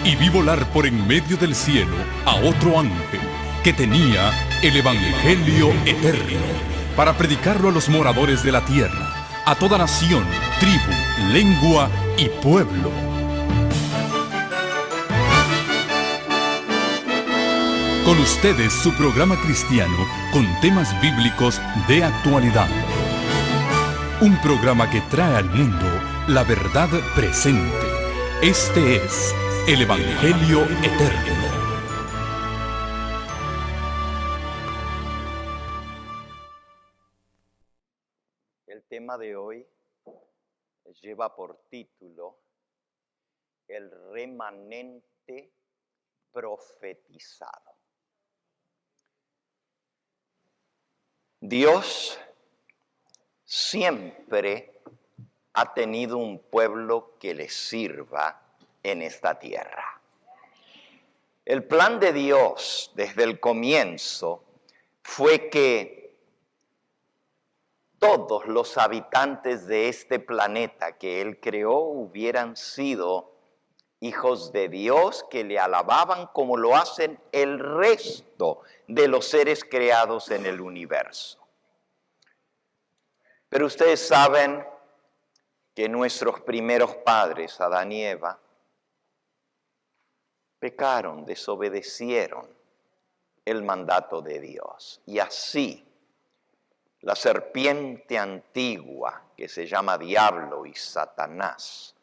y vi volar por en medio del cielo a otro ángel que tenía el Evangelio eterno para predicarlo a los moradores de la tierra, a toda nación, tribu, lengua y pueblo. Con ustedes su programa cristiano con temas bíblicos de actualidad. Un programa que trae al mundo la verdad presente. Este es el Evangelio Eterno. El tema de hoy lleva por título El remanente profetizado. Dios siempre ha tenido un pueblo que le sirva en esta tierra. El plan de Dios desde el comienzo fue que todos los habitantes de este planeta que Él creó hubieran sido hijos de Dios que le alababan como lo hacen el resto de los seres creados en el universo. Pero ustedes saben que nuestros primeros padres, Adán y Eva, pecaron, desobedecieron el mandato de Dios. Y así, la serpiente antigua, que se llama Diablo y Satanás,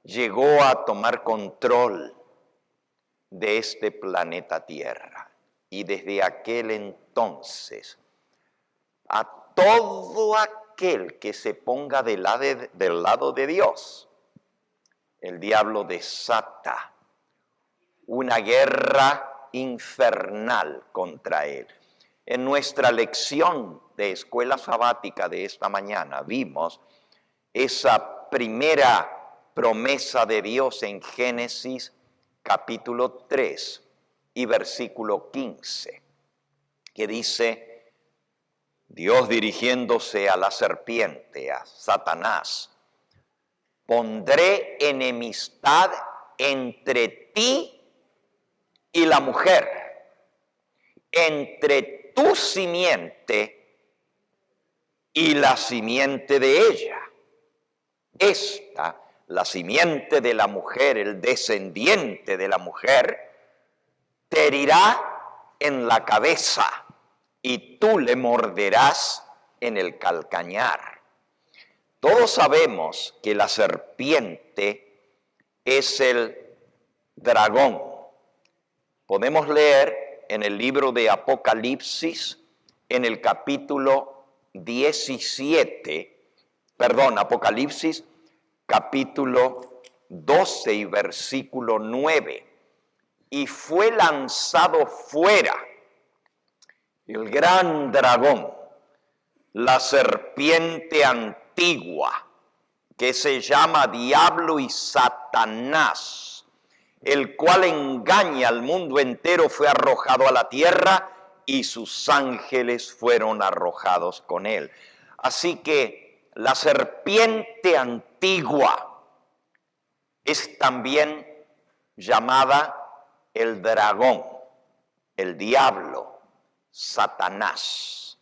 llegó a tomar control de este planeta Tierra. Y desde aquel entonces, a todo aquel que se ponga del lado de Dios, el diablo desata una guerra infernal contra él. En nuestra lección de escuela sabática de esta mañana vimos esa primera promesa de Dios en Génesis capítulo 3 y versículo 15, que dice, Dios dirigiéndose a la serpiente, a Satanás, pondré enemistad entre ti y la mujer, entre tu simiente y la simiente de ella. Esta, la simiente de la mujer, el descendiente de la mujer, te herirá en la cabeza y tú le morderás en el calcañar. Todos sabemos que la serpiente es el dragón. Podemos leer en el libro de Apocalipsis, en el capítulo 17, Apocalipsis capítulo 12 y versículo 9. Y fue lanzado fuera el gran dragón, la serpiente antigua, que se llama Diablo y Satanás, el cual engaña al mundo entero, fue arrojado a la tierra y sus ángeles fueron arrojados con él. Así que la serpiente antigua es también llamada el dragón, el diablo, Satanás.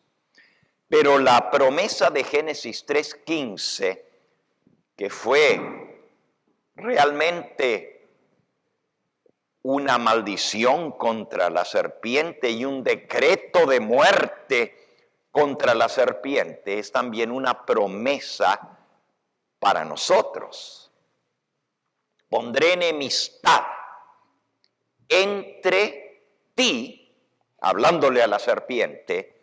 Pero la promesa de Génesis 3:15, que fue realmente una maldición contra la serpiente y un decreto de muerte contra la serpiente, es también una promesa para nosotros. Pondré enemistad entre ti, hablándole a la serpiente,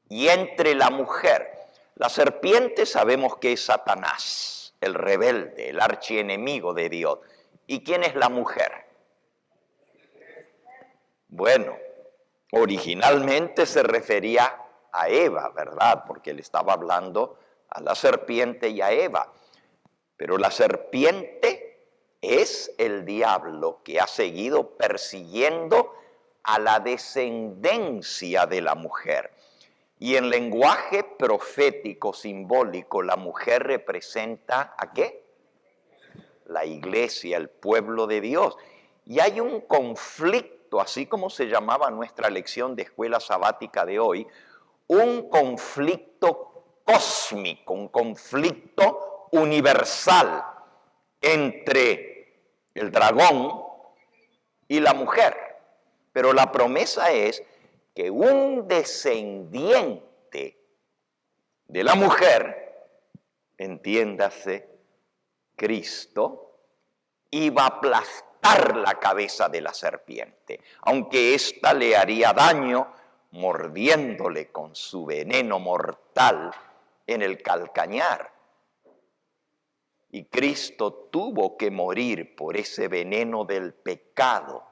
y entre la mujer. La serpiente sabemos que es Satanás, el rebelde, el archienemigo de Dios. ¿Y quién es la mujer? Bueno, originalmente se refería a Eva, ¿verdad? Porque él estaba hablando a la serpiente y a Eva. Pero la serpiente es el diablo que ha seguido persiguiendo a la descendencia de la mujer. Y en lenguaje profético, simbólico, la mujer representa ¿a qué? la iglesia, el pueblo de Dios. Y hay un conflicto, así como se llamaba nuestra lección de escuela sabática de hoy, un conflicto cósmico, un conflicto universal entre el dragón y la mujer. Pero la promesa es que un descendiente de la mujer, entiéndase, Cristo, iba a aplastar la cabeza de la serpiente, aunque ésta le haría daño mordiéndole con su veneno mortal en el calcañar. Y Cristo tuvo que morir por ese veneno del pecado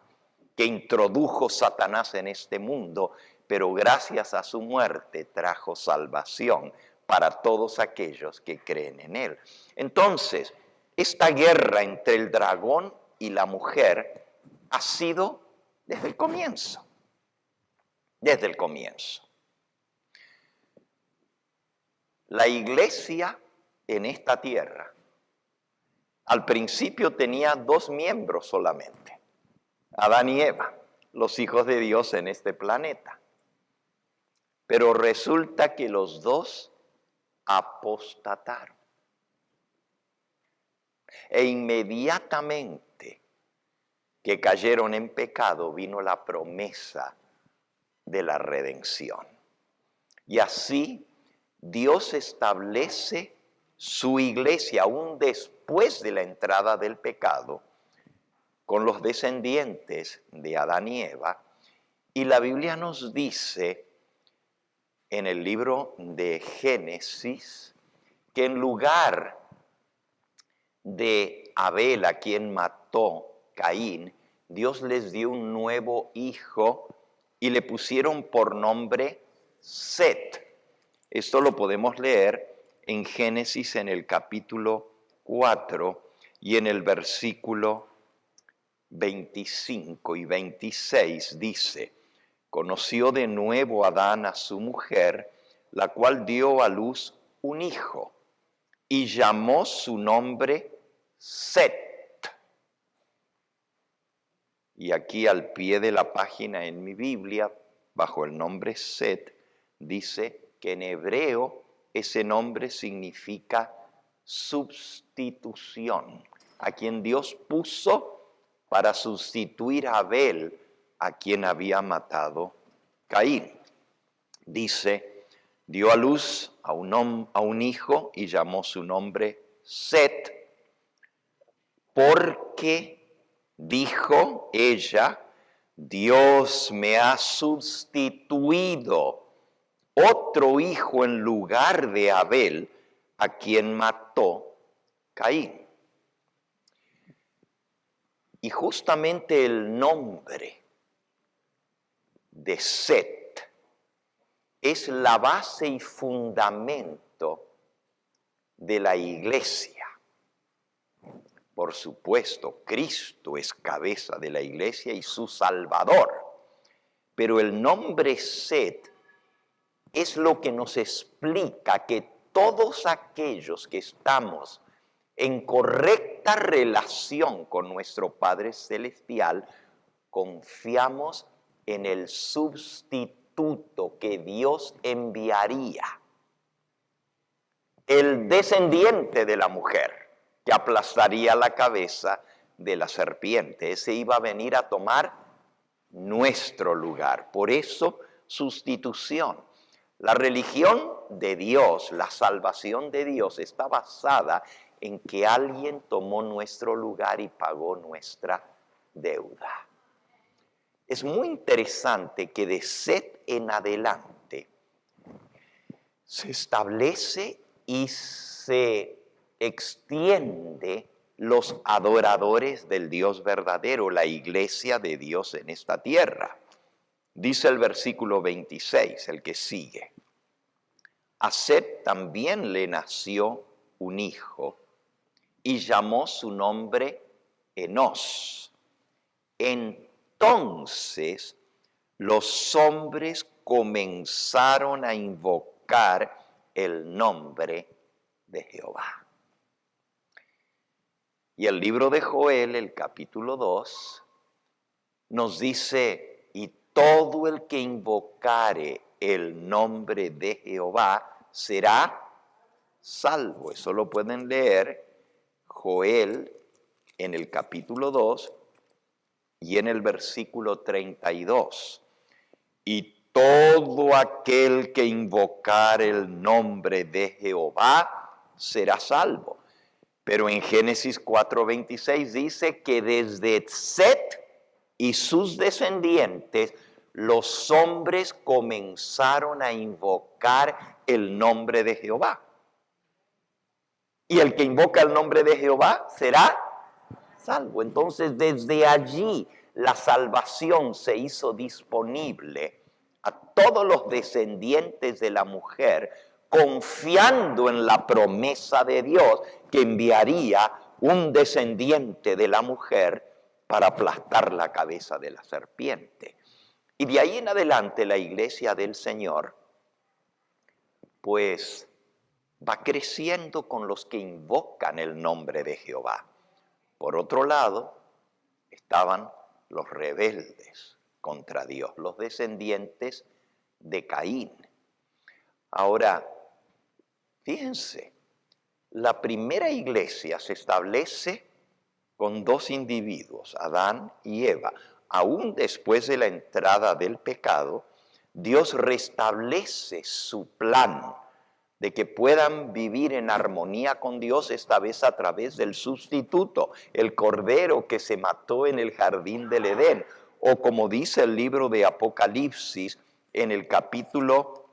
que introdujo Satanás en este mundo, pero gracias a su muerte trajo salvación para todos aquellos que creen en él. Entonces, esta guerra entre el dragón y la mujer ha sido desde el comienzo. Desde el comienzo. La iglesia en esta tierra al principio tenía 2 miembros solamente, Adán y Eva, los hijos de Dios en este planeta. Pero resulta que los 2 apostataron. E inmediatamente que cayeron en pecado vino la promesa de la redención. Y así Dios establece su iglesia aún después de la entrada del pecado con los descendientes de Adán y Eva. Y la Biblia nos dice en el libro de Génesis que en lugar de Abel, a quien mató Caín, Dios les dio un nuevo hijo y le pusieron por nombre Set. Esto lo podemos leer en Génesis en el capítulo 4 y en el versículo 25 y 26 dice: conoció de nuevo Adán a su mujer, la cual dio a luz un hijo y llamó su nombre Set. Y aquí al pie de la página en mi Biblia, bajo el nombre Set, dice que en hebreo ese nombre significa sustitución, a quien Dios puso para sustituir a Abel, a quien había matado Caín. Dice, dio a luz a un hijo y llamó su nombre Set, porque dijo ella, Dios me ha sustituido otro hijo en lugar de Abel, a quien mató Caín. Y justamente el nombre de Set es la base y fundamento de la iglesia. Por supuesto, Cristo es cabeza de la iglesia y su Salvador. Pero el nombre Set es lo que nos explica que todos aquellos que estamos en correcta relación con nuestro Padre Celestial, confiamos en el sustituto que Dios enviaría, el descendiente de la mujer, que aplastaría la cabeza de la serpiente. Ese iba a venir a tomar nuestro lugar. Por eso, sustitución. La religión de Dios, la salvación de Dios está basada en que alguien tomó nuestro lugar y pagó nuestra deuda. Es muy interesante que de Set en adelante se establece y se extiende los adoradores del Dios verdadero, la iglesia de Dios en esta tierra. Dice el versículo 26, el que sigue. A Set también le nació un hijo y llamó su nombre Enós. Entonces los hombres comenzaron a invocar el nombre de Jehová. Y el libro de Joel, el capítulo 2, nos dice, y todo el que invocare el nombre de Jehová será salvo. Eso lo pueden leer Joel en el capítulo 2 y en el versículo 32. Y todo aquel que invocar el nombre de Jehová será salvo. Pero en Génesis 4:26 dice que desde Set y sus descendientes, los hombres comenzaron a invocar el nombre de Jehová. Y el que invoca el nombre de Jehová será salvo. Entonces, desde allí la salvación se hizo disponible a todos los descendientes de la mujer, confiando en la promesa de Dios que enviaría un descendiente de la mujer para aplastar la cabeza de la serpiente. Y de ahí en adelante la iglesia del Señor, pues, va creciendo con los que invocan el nombre de Jehová. Por otro lado, estaban los rebeldes contra Dios, los descendientes de Caín. Ahora, fíjense, la primera iglesia se establece con dos individuos, Adán y Eva. Aún después de la entrada del pecado, Dios restablece su plan de que puedan vivir en armonía con Dios, esta vez a través del sustituto, el cordero que se mató en el jardín del Edén, o como dice el libro de Apocalipsis en el capítulo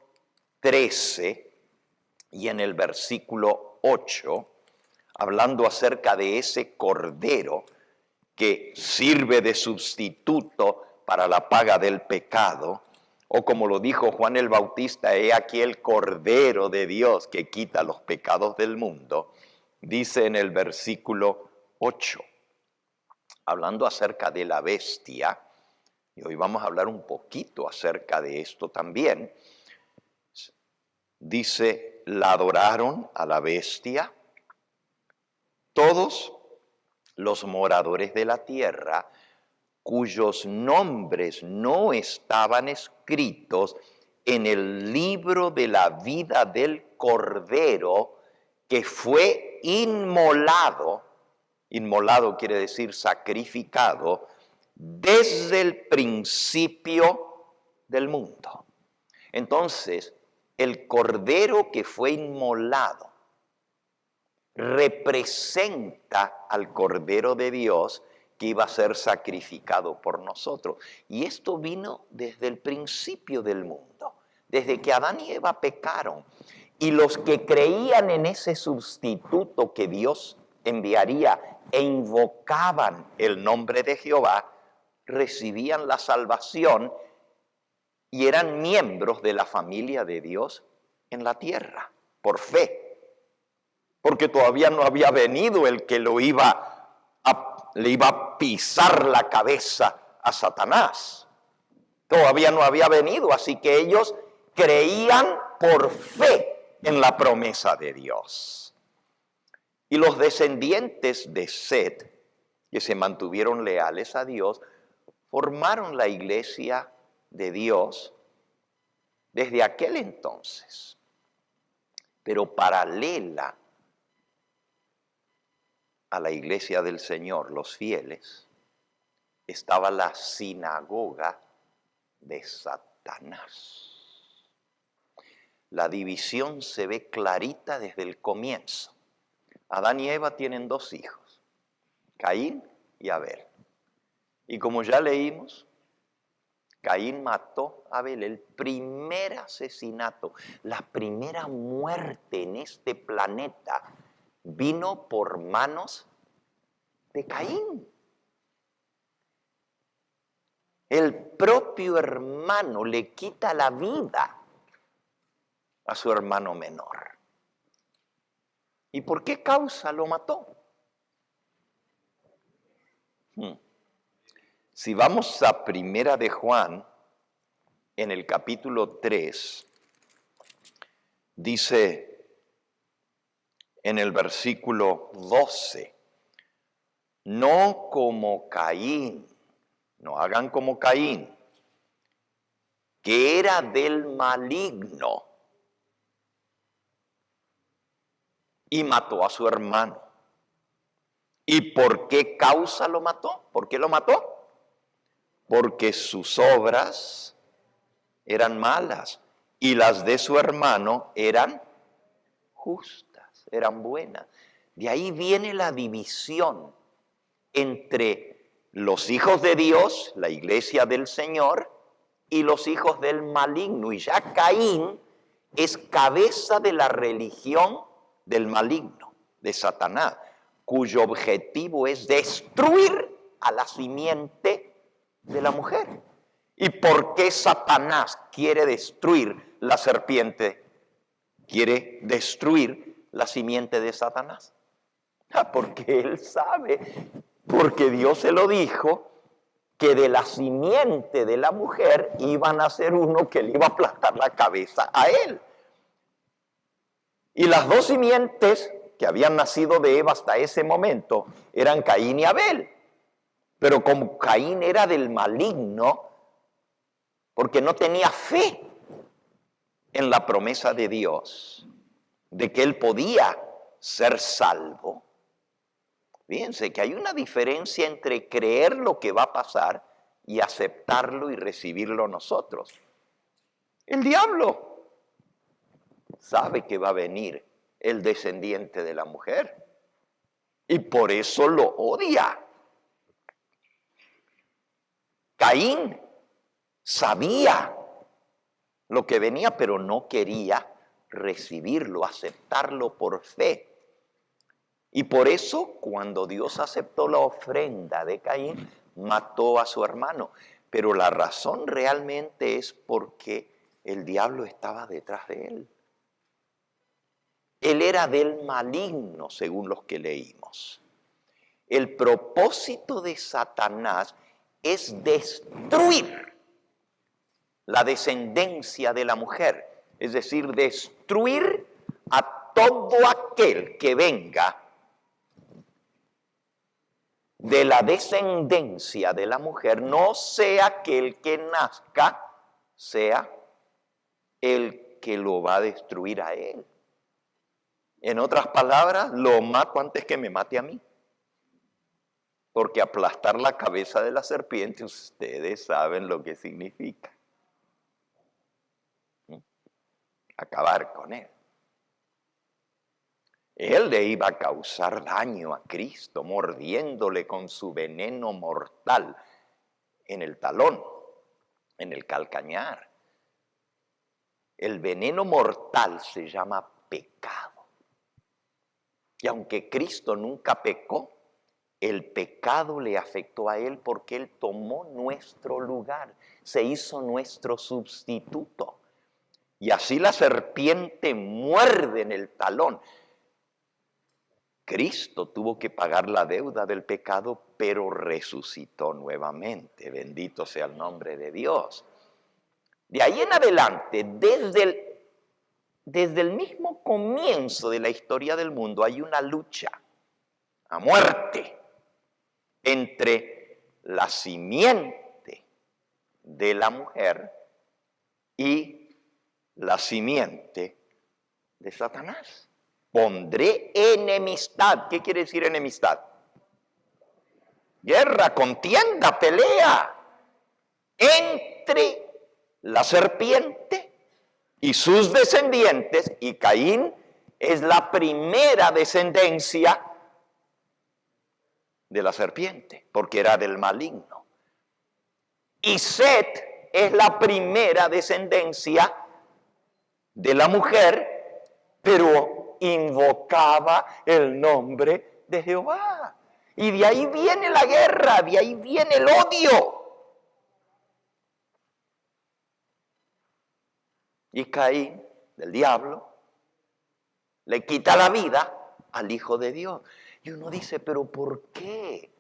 13 y en el versículo 8, hablando acerca de ese cordero que sirve de sustituto para la paga del pecado, o como lo dijo Juan el Bautista, he aquí el Cordero de Dios que quita los pecados del mundo, dice en el versículo 8, hablando acerca de la bestia, y hoy vamos a hablar un poquito acerca de esto también, dice, la adoraron a la bestia todos los moradores de la tierra, cuyos nombres no estaban escritos en el libro de la vida del Cordero que fue inmolado. Inmolado quiere decir sacrificado desde el principio del mundo. Entonces, el Cordero que fue inmolado representa al Cordero de Dios que iba a ser sacrificado por nosotros. Y esto vino desde el principio del mundo, desde que Adán y Eva pecaron. Y los que creían en ese sustituto que Dios enviaría e invocaban el nombre de Jehová, recibían la salvación y eran miembros de la familia de Dios en la tierra, por fe. Porque todavía no había venido el que le iba a pisar la cabeza a Satanás. Todavía no había venido, así que ellos creían por fe en la promesa de Dios. Y los descendientes de Set, que se mantuvieron leales a Dios, formaron la iglesia de Dios desde aquel entonces. Pero paralela a la iglesia del Señor, los fieles, estaba la sinagoga de Satanás. La división se ve clarita desde el comienzo. Adán y Eva tienen dos hijos, Caín y Abel. Y como ya leímos, Caín mató a Abel, el primer asesinato, la primera muerte en este planeta vino por manos de Caín. El propio hermano le quita la vida a su hermano menor. ¿Y por qué causa lo mató? Si vamos a Primera de Juan, en el capítulo 3, dice en el versículo 12, no como Caín, no hagan como Caín, que era del maligno y mató a su hermano. ¿Y por qué causa lo mató? ¿Por qué lo mató? Porque sus obras eran malas y las de su hermano eran justas, eran buenas. De ahí viene la división entre los hijos de Dios, la iglesia del Señor, y los hijos del maligno. Y ya Caín es cabeza de la religión del maligno, de Satanás, cuyo objetivo es destruir a la simiente de la mujer. ¿Y por qué Satanás quiere destruir la serpiente? Quiere destruir la simiente de Satanás. Porque él sabe, porque Dios se lo dijo, que de la simiente de la mujer iba a nacer uno que le iba a aplastar la cabeza a él. Y las dos simientes que habían nacido de Eva hasta ese momento eran Caín y Abel. Pero como Caín era del maligno, porque no tenía fe en la promesa de Dios, de que él podía ser salvo. Fíjense que hay una diferencia entre creer lo que va a pasar y aceptarlo y recibirlo nosotros. El diablo sabe que va a venir el descendiente de la mujer y por eso lo odia. Caín sabía lo que venía, pero no quería recibirlo, aceptarlo por fe. Y por eso, cuando Dios aceptó la ofrenda de Caín, mató a su hermano. Pero la razón realmente es porque el diablo estaba detrás de él. Él era del maligno, según los que leímos. El propósito de Satanás es destruir la descendencia de la mujer. Es decir, destruir a todo aquel que venga de la descendencia de la mujer, no sea que el que nazca sea el que lo va a destruir a él. En otras palabras, lo mato antes que me mate a mí. Porque aplastar la cabeza de la serpiente, ustedes saben lo que significa. Acabar con él. Él le iba a causar daño a Cristo, mordiéndole con su veneno mortal en el talón, en el calcañar. El veneno mortal se llama pecado. Y aunque Cristo nunca pecó, el pecado le afectó a él porque él tomó nuestro lugar, se hizo nuestro sustituto. Y así la serpiente muerde en el talón. Cristo tuvo que pagar la deuda del pecado, pero resucitó nuevamente. Bendito sea el nombre de Dios. De ahí en adelante, desde el mismo comienzo de la historia del mundo, hay una lucha a muerte entre la simiente de la mujer y la simiente de Satanás. Pondré enemistad. ¿Qué quiere decir enemistad? Guerra, contienda, pelea entre la serpiente y sus descendientes, y Caín es la primera descendencia de la serpiente, porque era del maligno. Y Set es la primera descendencia de la mujer, pero invocaba el nombre de Jehová. Y de ahí viene la guerra, de ahí viene el odio. Y Caín, del diablo, le quita la vida al Hijo de Dios. Y uno dice, ¿pero por qué?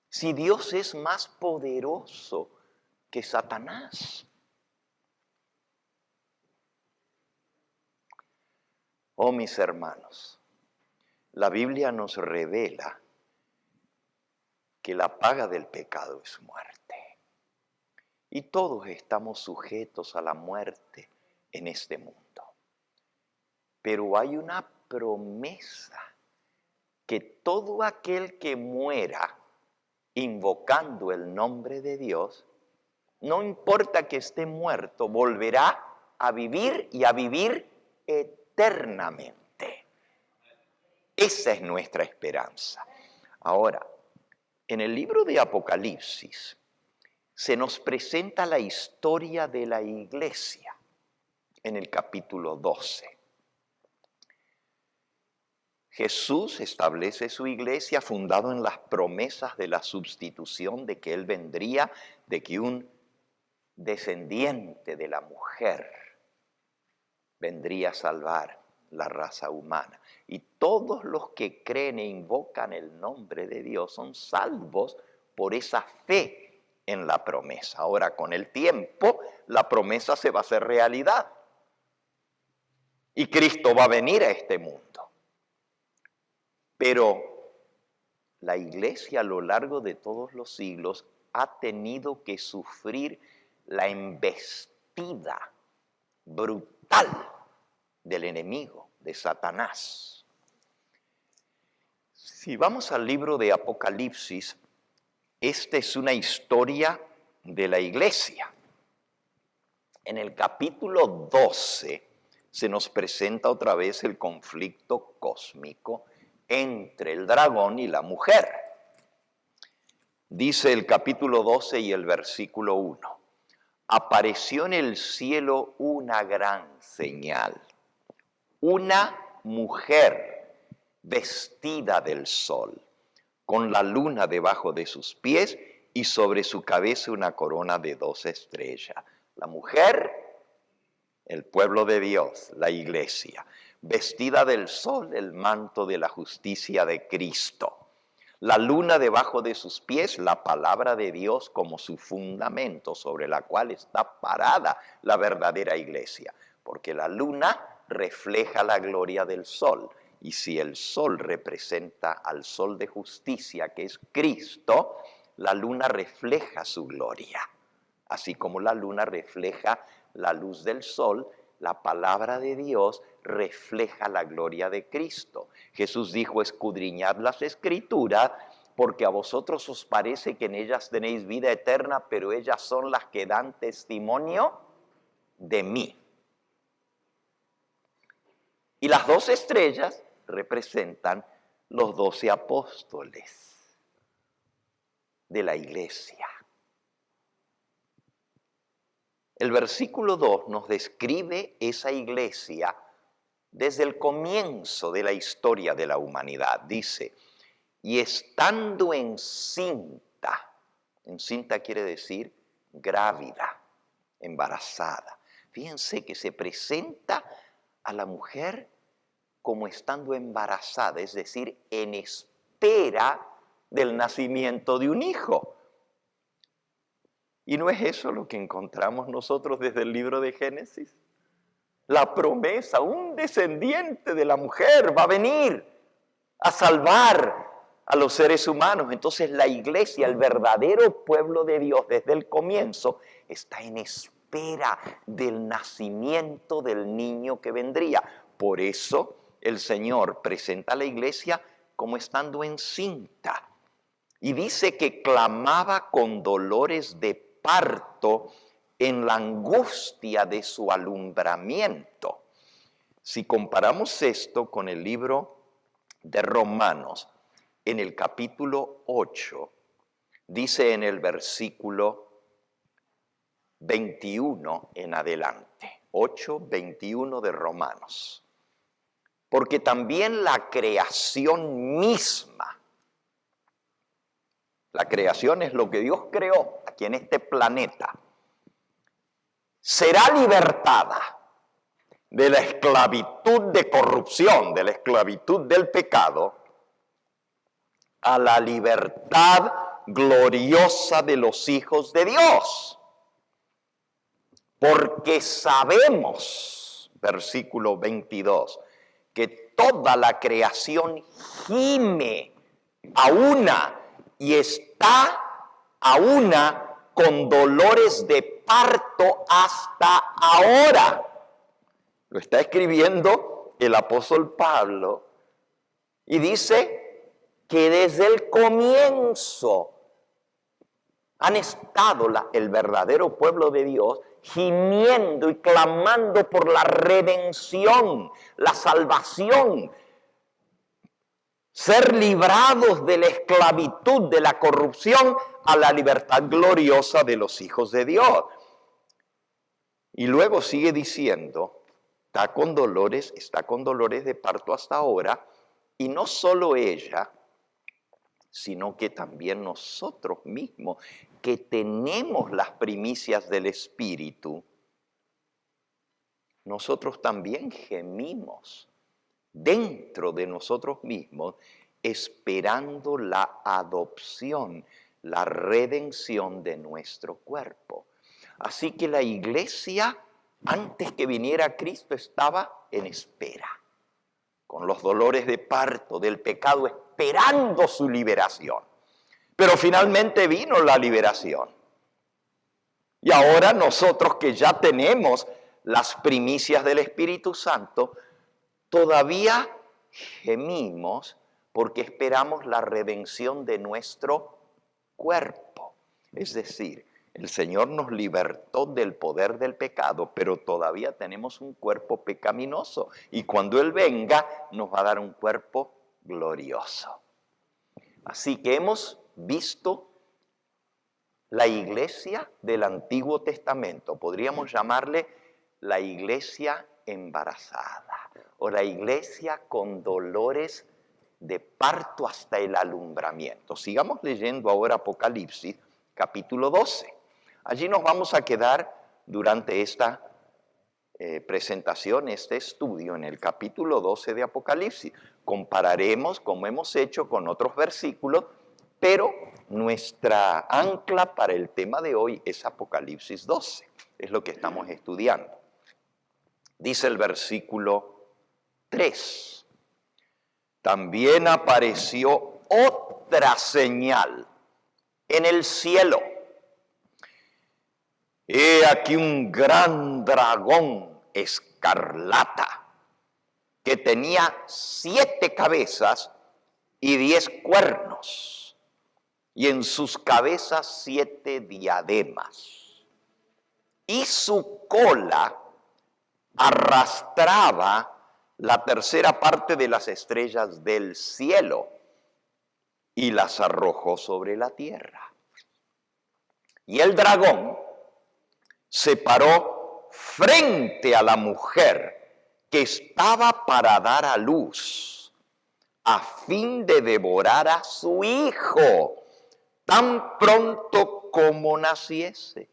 Si Dios es más poderoso que Satanás. Oh, mis hermanos, la Biblia nos revela que la paga del pecado es muerte. Y todos estamos sujetos a la muerte en este mundo. Pero hay una promesa que todo aquel que muera invocando el nombre de Dios, no importa que esté muerto, volverá a vivir y a vivir eternamente. Esa es nuestra esperanza. Ahora, en el libro de Apocalipsis se nos presenta la historia de la iglesia en el capítulo 12. Jesús establece su iglesia fundado en las promesas de la sustitución, de que Él vendría, de que un descendiente de la mujer vendría a salvar la raza humana. Y todos los que creen e invocan el nombre de Dios son salvos por esa fe en la promesa. Ahora, con el tiempo, la promesa se va a hacer realidad. Y Cristo va a venir a este mundo. Pero la iglesia a lo largo de todos los siglos ha tenido que sufrir la embestida brutal del enemigo, de Satanás. Si vamos al libro de Apocalipsis, esta es una historia de la iglesia. En el capítulo 12 se nos presenta otra vez el conflicto cósmico entre el dragón y la mujer. Dice el capítulo 12 y el versículo 1. Apareció en el cielo una gran señal. Una mujer vestida del sol, con la luna debajo de sus pies y sobre su cabeza una corona de 12 estrellas. La mujer, el pueblo de Dios, la iglesia. Vestida del sol, el manto de la justicia de Cristo. La luna debajo de sus pies, la palabra de Dios como su fundamento sobre la cual está parada la verdadera iglesia. Porque la luna refleja la gloria del sol. Y si el sol representa al sol de justicia, que es Cristo, la luna refleja su gloria. Así como la luna refleja la luz del sol, la palabra de Dios refleja la gloria de Cristo. Jesús dijo, escudriñad las Escrituras, porque a vosotros os parece que en ellas tenéis vida eterna, pero ellas son las que dan testimonio de mí. Y las 12 estrellas representan los 12 apóstoles de la iglesia. El versículo 2 nos describe esa iglesia desde el comienzo de la historia de la humanidad. Dice, y estando encinta quiere decir grávida, embarazada. Fíjense que se presenta a la mujer como estando embarazada, es decir, en espera del nacimiento de un hijo. ¿Y no es eso lo que encontramos nosotros desde el libro de Génesis? La promesa, un descendiente de la mujer va a venir a salvar a los seres humanos. Entonces la iglesia, el verdadero pueblo de Dios desde el comienzo, está en espera del nacimiento del niño que vendría. Por eso el Señor presenta a la iglesia como estando encinta. Y dice que clamaba con dolores de parto en la angustia de su alumbramiento. Si comparamos esto con el libro de Romanos, en el capítulo 8, dice en el versículo 21 en adelante, 8:21 de Romanos. Porque también la creación misma, la creación es lo que Dios creó aquí en este planeta, será libertada de la esclavitud de corrupción, de la esclavitud del pecado, a la libertad gloriosa de los hijos de Dios. Porque sabemos, versículo 22, que toda la creación gime a una y está a una con dolores de parto hasta ahora. Lo está escribiendo el apóstol Pablo y dice que desde el comienzo han estado el verdadero pueblo de Dios gimiendo y clamando por la redención, la salvación, ser librados de la esclavitud, de la corrupción, a la libertad gloriosa de los hijos de Dios. Y luego sigue diciendo, está con dolores de parto hasta ahora, y no solo ella, sino que también nosotros mismos, que tenemos las primicias del Espíritu, nosotros también gemimos dentro de nosotros mismos, esperando la adopción, la redención de nuestro cuerpo. Así que la iglesia, antes que viniera Cristo, estaba en espera, con los dolores de parto del pecado, esperando su liberación. Pero finalmente vino la liberación. Y ahora nosotros que ya tenemos las primicias del Espíritu Santo, todavía gemimos porque esperamos la redención de nuestro cuerpo. Es decir, el Señor nos libertó del poder del pecado, pero todavía tenemos un cuerpo pecaminoso. Y cuando Él venga, nos va a dar un cuerpo glorioso. Así que hemos visto la iglesia del Antiguo Testamento. Podríamos llamarle la iglesia embarazada o la iglesia con dolores de parto hasta el alumbramiento. Sigamos leyendo ahora Apocalipsis, capítulo 12. Allí nos vamos a quedar durante esta presentación, este estudio en el capítulo 12 de Apocalipsis. Compararemos, como hemos hecho, con otros versículos, pero nuestra ancla para el tema de hoy es Apocalipsis 12. Es lo que estamos estudiando. Dice el versículo 3. También apareció otra señal en el cielo. He aquí un gran dragón escarlata que tenía 7 cabezas y 10 cuernos, y en sus cabezas 7 diademas. Y su cola arrastraba la tercera parte de las estrellas del cielo y las arrojó sobre la tierra. Y el dragón se paró frente a la mujer que estaba para dar a luz, a fin de devorar a su hijo tan pronto como naciese.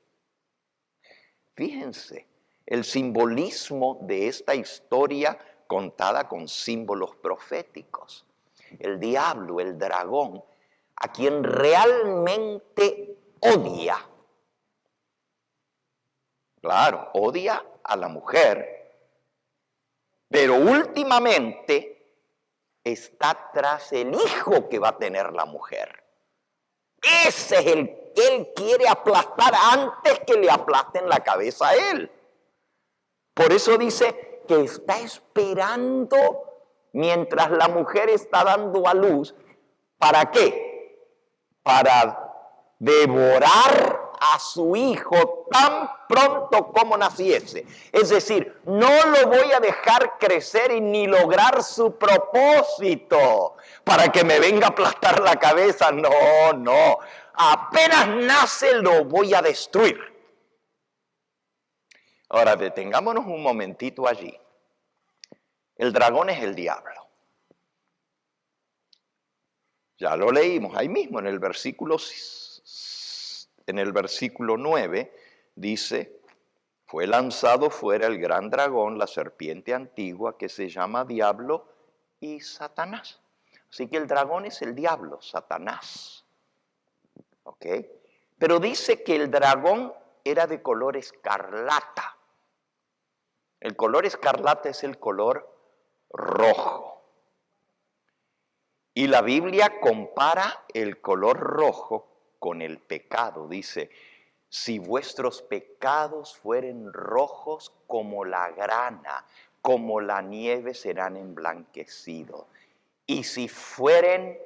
Fíjense el simbolismo de esta historia contada con símbolos proféticos. El diablo, el dragón, a quien realmente odia. Claro, odia a la mujer, pero últimamente está tras el hijo que va a tener la mujer. Ese es el que él quiere aplastar antes que le aplasten la cabeza a él. Por eso dice que está esperando mientras la mujer está dando a luz. ¿Para qué? Para devorar a su hijo tan pronto como naciese. Es decir, no lo voy a dejar crecer y ni lograr su propósito para que me venga a aplastar la cabeza. No, no. Apenas nace lo voy a destruir. Ahora detengámonos un momentito allí. El dragón es el diablo. Ya lo leímos ahí mismo en el versículo 9, dice, fue lanzado fuera el gran dragón, la serpiente antigua, que se llama Diablo y Satanás. Así que el dragón es el diablo, Satanás. ¿Ok? Pero dice que el dragón era de color escarlata. El color escarlata es el color rojo. Y la Biblia compara el color rojo con el pecado. Dice, si vuestros pecados fueren rojos como la grana, como la nieve serán emblanquecidos. Y si fueren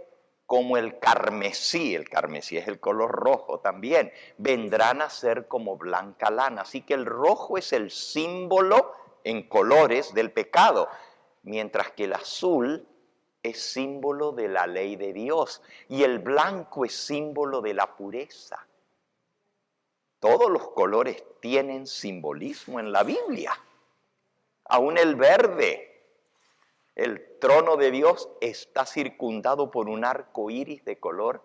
como el carmesí es el color rojo también, vendrán a ser como blanca lana. Así que el rojo es el símbolo en colores del pecado, mientras que el azul es símbolo de la ley de Dios y el blanco es símbolo de la pureza. Todos los colores tienen simbolismo en la Biblia. Aún el verde. El trono de Dios está circundado por un arco iris de color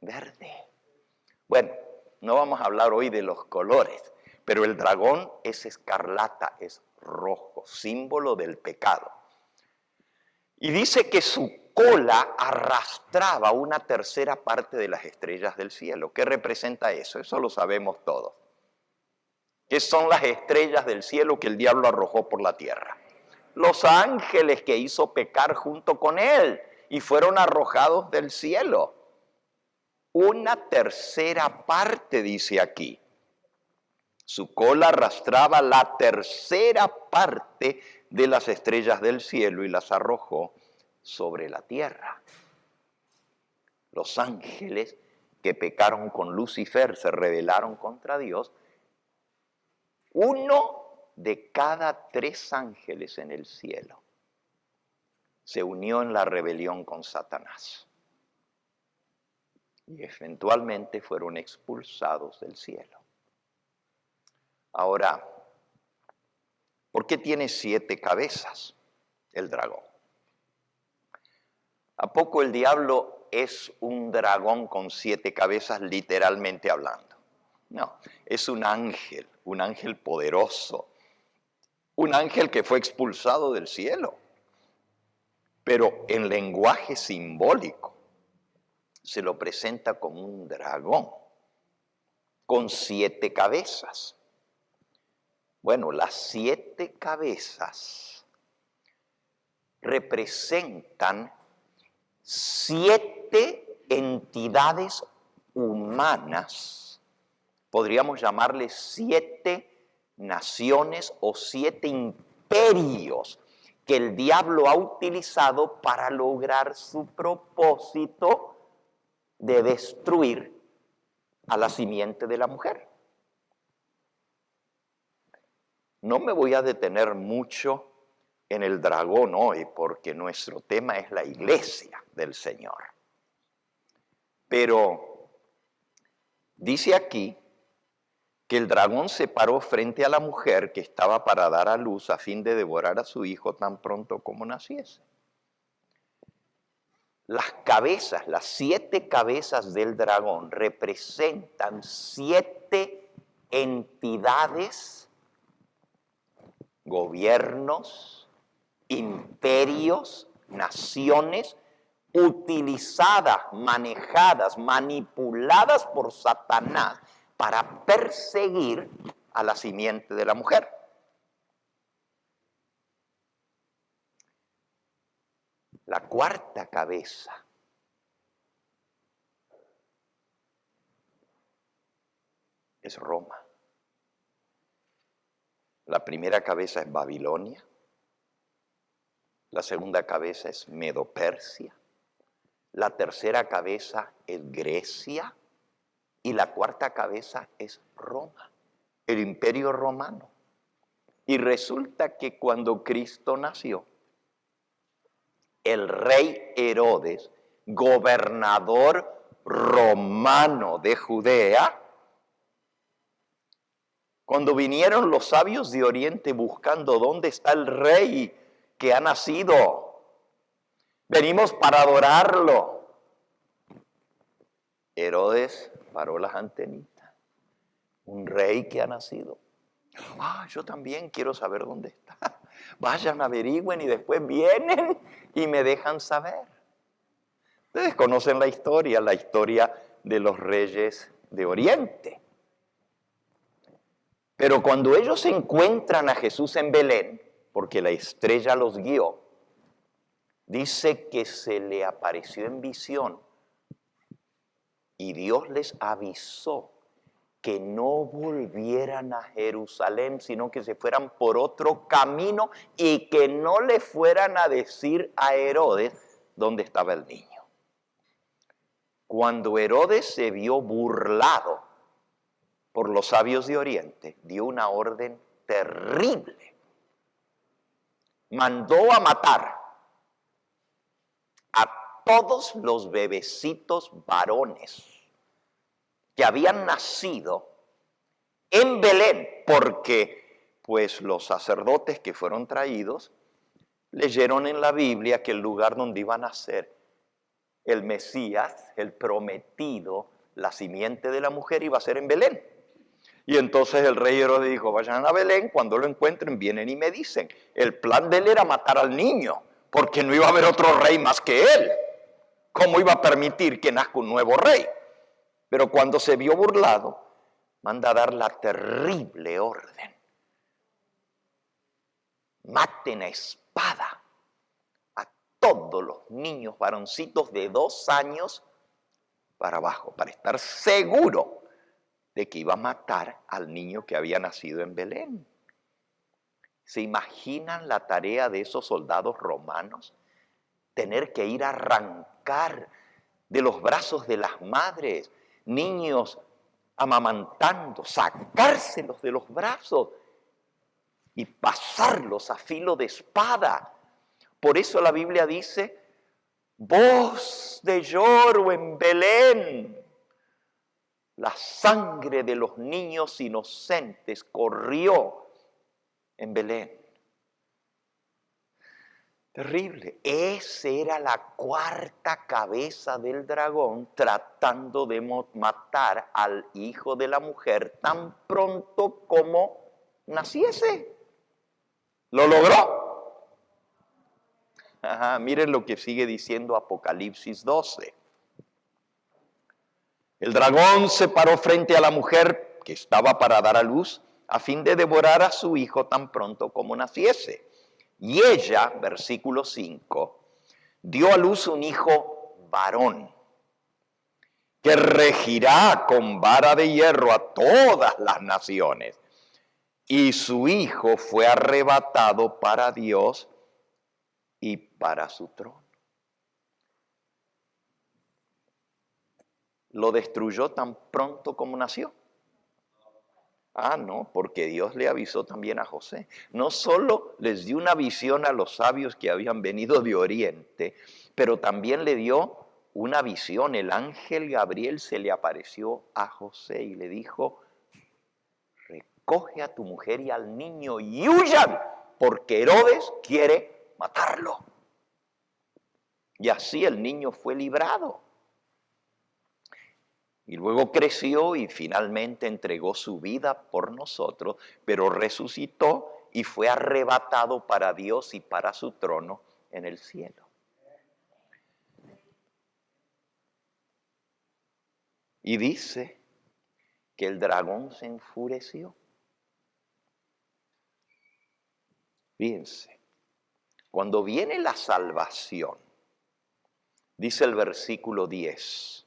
verde. Bueno, no vamos a hablar hoy de los colores, pero el dragón es escarlata, es rojo, símbolo del pecado. Y dice que su cola arrastraba una tercera parte de las estrellas del cielo. ¿Qué representa eso? Eso lo sabemos todos. ¿Qué son las estrellas del cielo que el diablo arrojó por la tierra? Los ángeles que hizo pecar junto con él y fueron arrojados del cielo. Una tercera parte, dice aquí. Su cola arrastraba la tercera parte de las estrellas del cielo y las arrojó sobre la tierra. Los ángeles que pecaron con Lucifer se rebelaron contra Dios. Uno de cada 3 ángeles en el cielo se unió en la rebelión con Satanás. Y eventualmente fueron expulsados del cielo. Ahora, ¿por qué tiene 7 cabezas el dragón? ¿A poco el diablo es un dragón con 7 cabezas literalmente hablando? No, es un ángel poderoso. Un ángel que fue expulsado del cielo, pero en lenguaje simbólico se lo presenta como un dragón con 7 cabezas. Bueno, las 7 cabezas representan 7 entidades humanas, podríamos llamarles 7 naciones o 7 imperios que el diablo ha utilizado para lograr su propósito de destruir a la simiente de la mujer. No me voy a detener mucho en el dragón hoy porque nuestro tema es la iglesia del Señor. Pero dice aquí que el dragón se paró frente a la mujer que estaba para dar a luz a fin de devorar a su hijo tan pronto como naciese. Las cabezas, las 7 cabezas del dragón representan 7 entidades, gobiernos, imperios, naciones, utilizadas, manejadas, manipuladas por Satanás para perseguir a la simiente de la mujer. La 4ª cabeza es Roma. La primera cabeza es Babilonia. La segunda cabeza es Medo-Persia. La tercera cabeza es Grecia. Y la 4ª cabeza es Roma, el imperio romano. Y resulta que cuando Cristo nació, el rey Herodes, gobernador romano de Judea, cuando vinieron los sabios de Oriente buscando dónde está el rey que ha nacido, venimos para adorarlo. Herodes paró las antenitas. Un rey que ha nacido. Yo también quiero saber dónde está. Vayan, averigüen y después vienen y me dejan saber. Ustedes conocen la historia de los reyes de Oriente. Pero cuando ellos encuentran a Jesús en Belén, porque la estrella los guió, Dice que se le apareció en visión y Dios les avisó que no volvieran a Jerusalén, sino que se fueran por otro camino y que no le fueran a decir a Herodes dónde estaba el niño. Cuando Herodes se vio burlado por los sabios de Oriente, dio una orden terrible. Mandó a matar a todos los bebecitos varones que habían nacido en Belén, porque pues los sacerdotes que fueron traídos leyeron en la Biblia que el lugar donde iba a nacer el Mesías, el prometido, la simiente de la mujer, iba a ser en Belén. Y entonces el rey Herodes dijo, vayan a Belén, cuando lo encuentren vienen y me dicen. El plan de él era matar al niño, porque no iba a haber otro rey más que él. ¿Cómo iba a permitir que nazca un nuevo rey? Pero cuando se vio burlado, manda a dar la terrible orden. Maten a espada a todos los niños varoncitos de 2 años para abajo, para estar seguro de que iba a matar al niño que había nacido en Belén. ¿Se imaginan la tarea de esos soldados romanos? Tener que ir a arrancar de los brazos de las madres, niños amamantando, sacárselos de los brazos y pasarlos a filo de espada. Por eso la Biblia dice, voz de lloro en Belén. La sangre de los niños inocentes corrió en Belén. Terrible. Esa era la 4ª cabeza del dragón tratando de matar al hijo de la mujer tan pronto como naciese. ¿Lo logró? Ajá, miren lo que sigue diciendo Apocalipsis 12. El dragón se paró frente a la mujer que estaba para dar a luz a fin de devorar a su hijo tan pronto como naciese. Y ella, versículo 5, dio a luz un hijo varón que regirá con vara de hierro a todas las naciones. Y su hijo fue arrebatado para Dios y para su trono. ¿Lo destruyó tan pronto como nació? Ah, no, porque Dios le avisó también a José. No solo les dio una visión a los sabios que habían venido de Oriente, pero también le dio una visión. El ángel Gabriel se le apareció a José y le dijo, recoge a tu mujer y al niño y huyan, porque Herodes quiere matarlo. Y así el niño fue librado. Y luego creció y finalmente entregó su vida por nosotros, pero resucitó y fue arrebatado para Dios y para su trono en el cielo. Y dice que el dragón se enfureció. Fíjense, cuando viene la salvación, dice el versículo 10,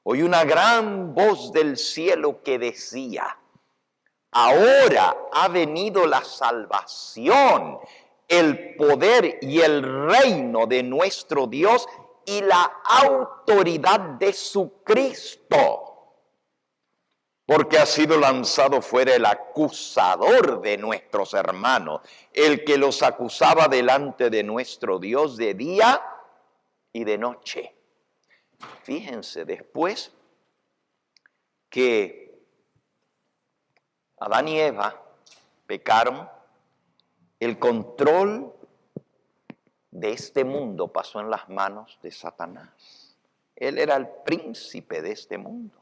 oí una gran voz del cielo que decía, ahora ha venido la salvación, el poder y el reino de nuestro Dios y la autoridad de su Cristo. Porque ha sido lanzado fuera el acusador de nuestros hermanos, el que los acusaba delante de nuestro Dios de día y de noche. Fíjense, después que Adán y Eva pecaron, el control de este mundo pasó en las manos de Satanás. Él era el príncipe de este mundo.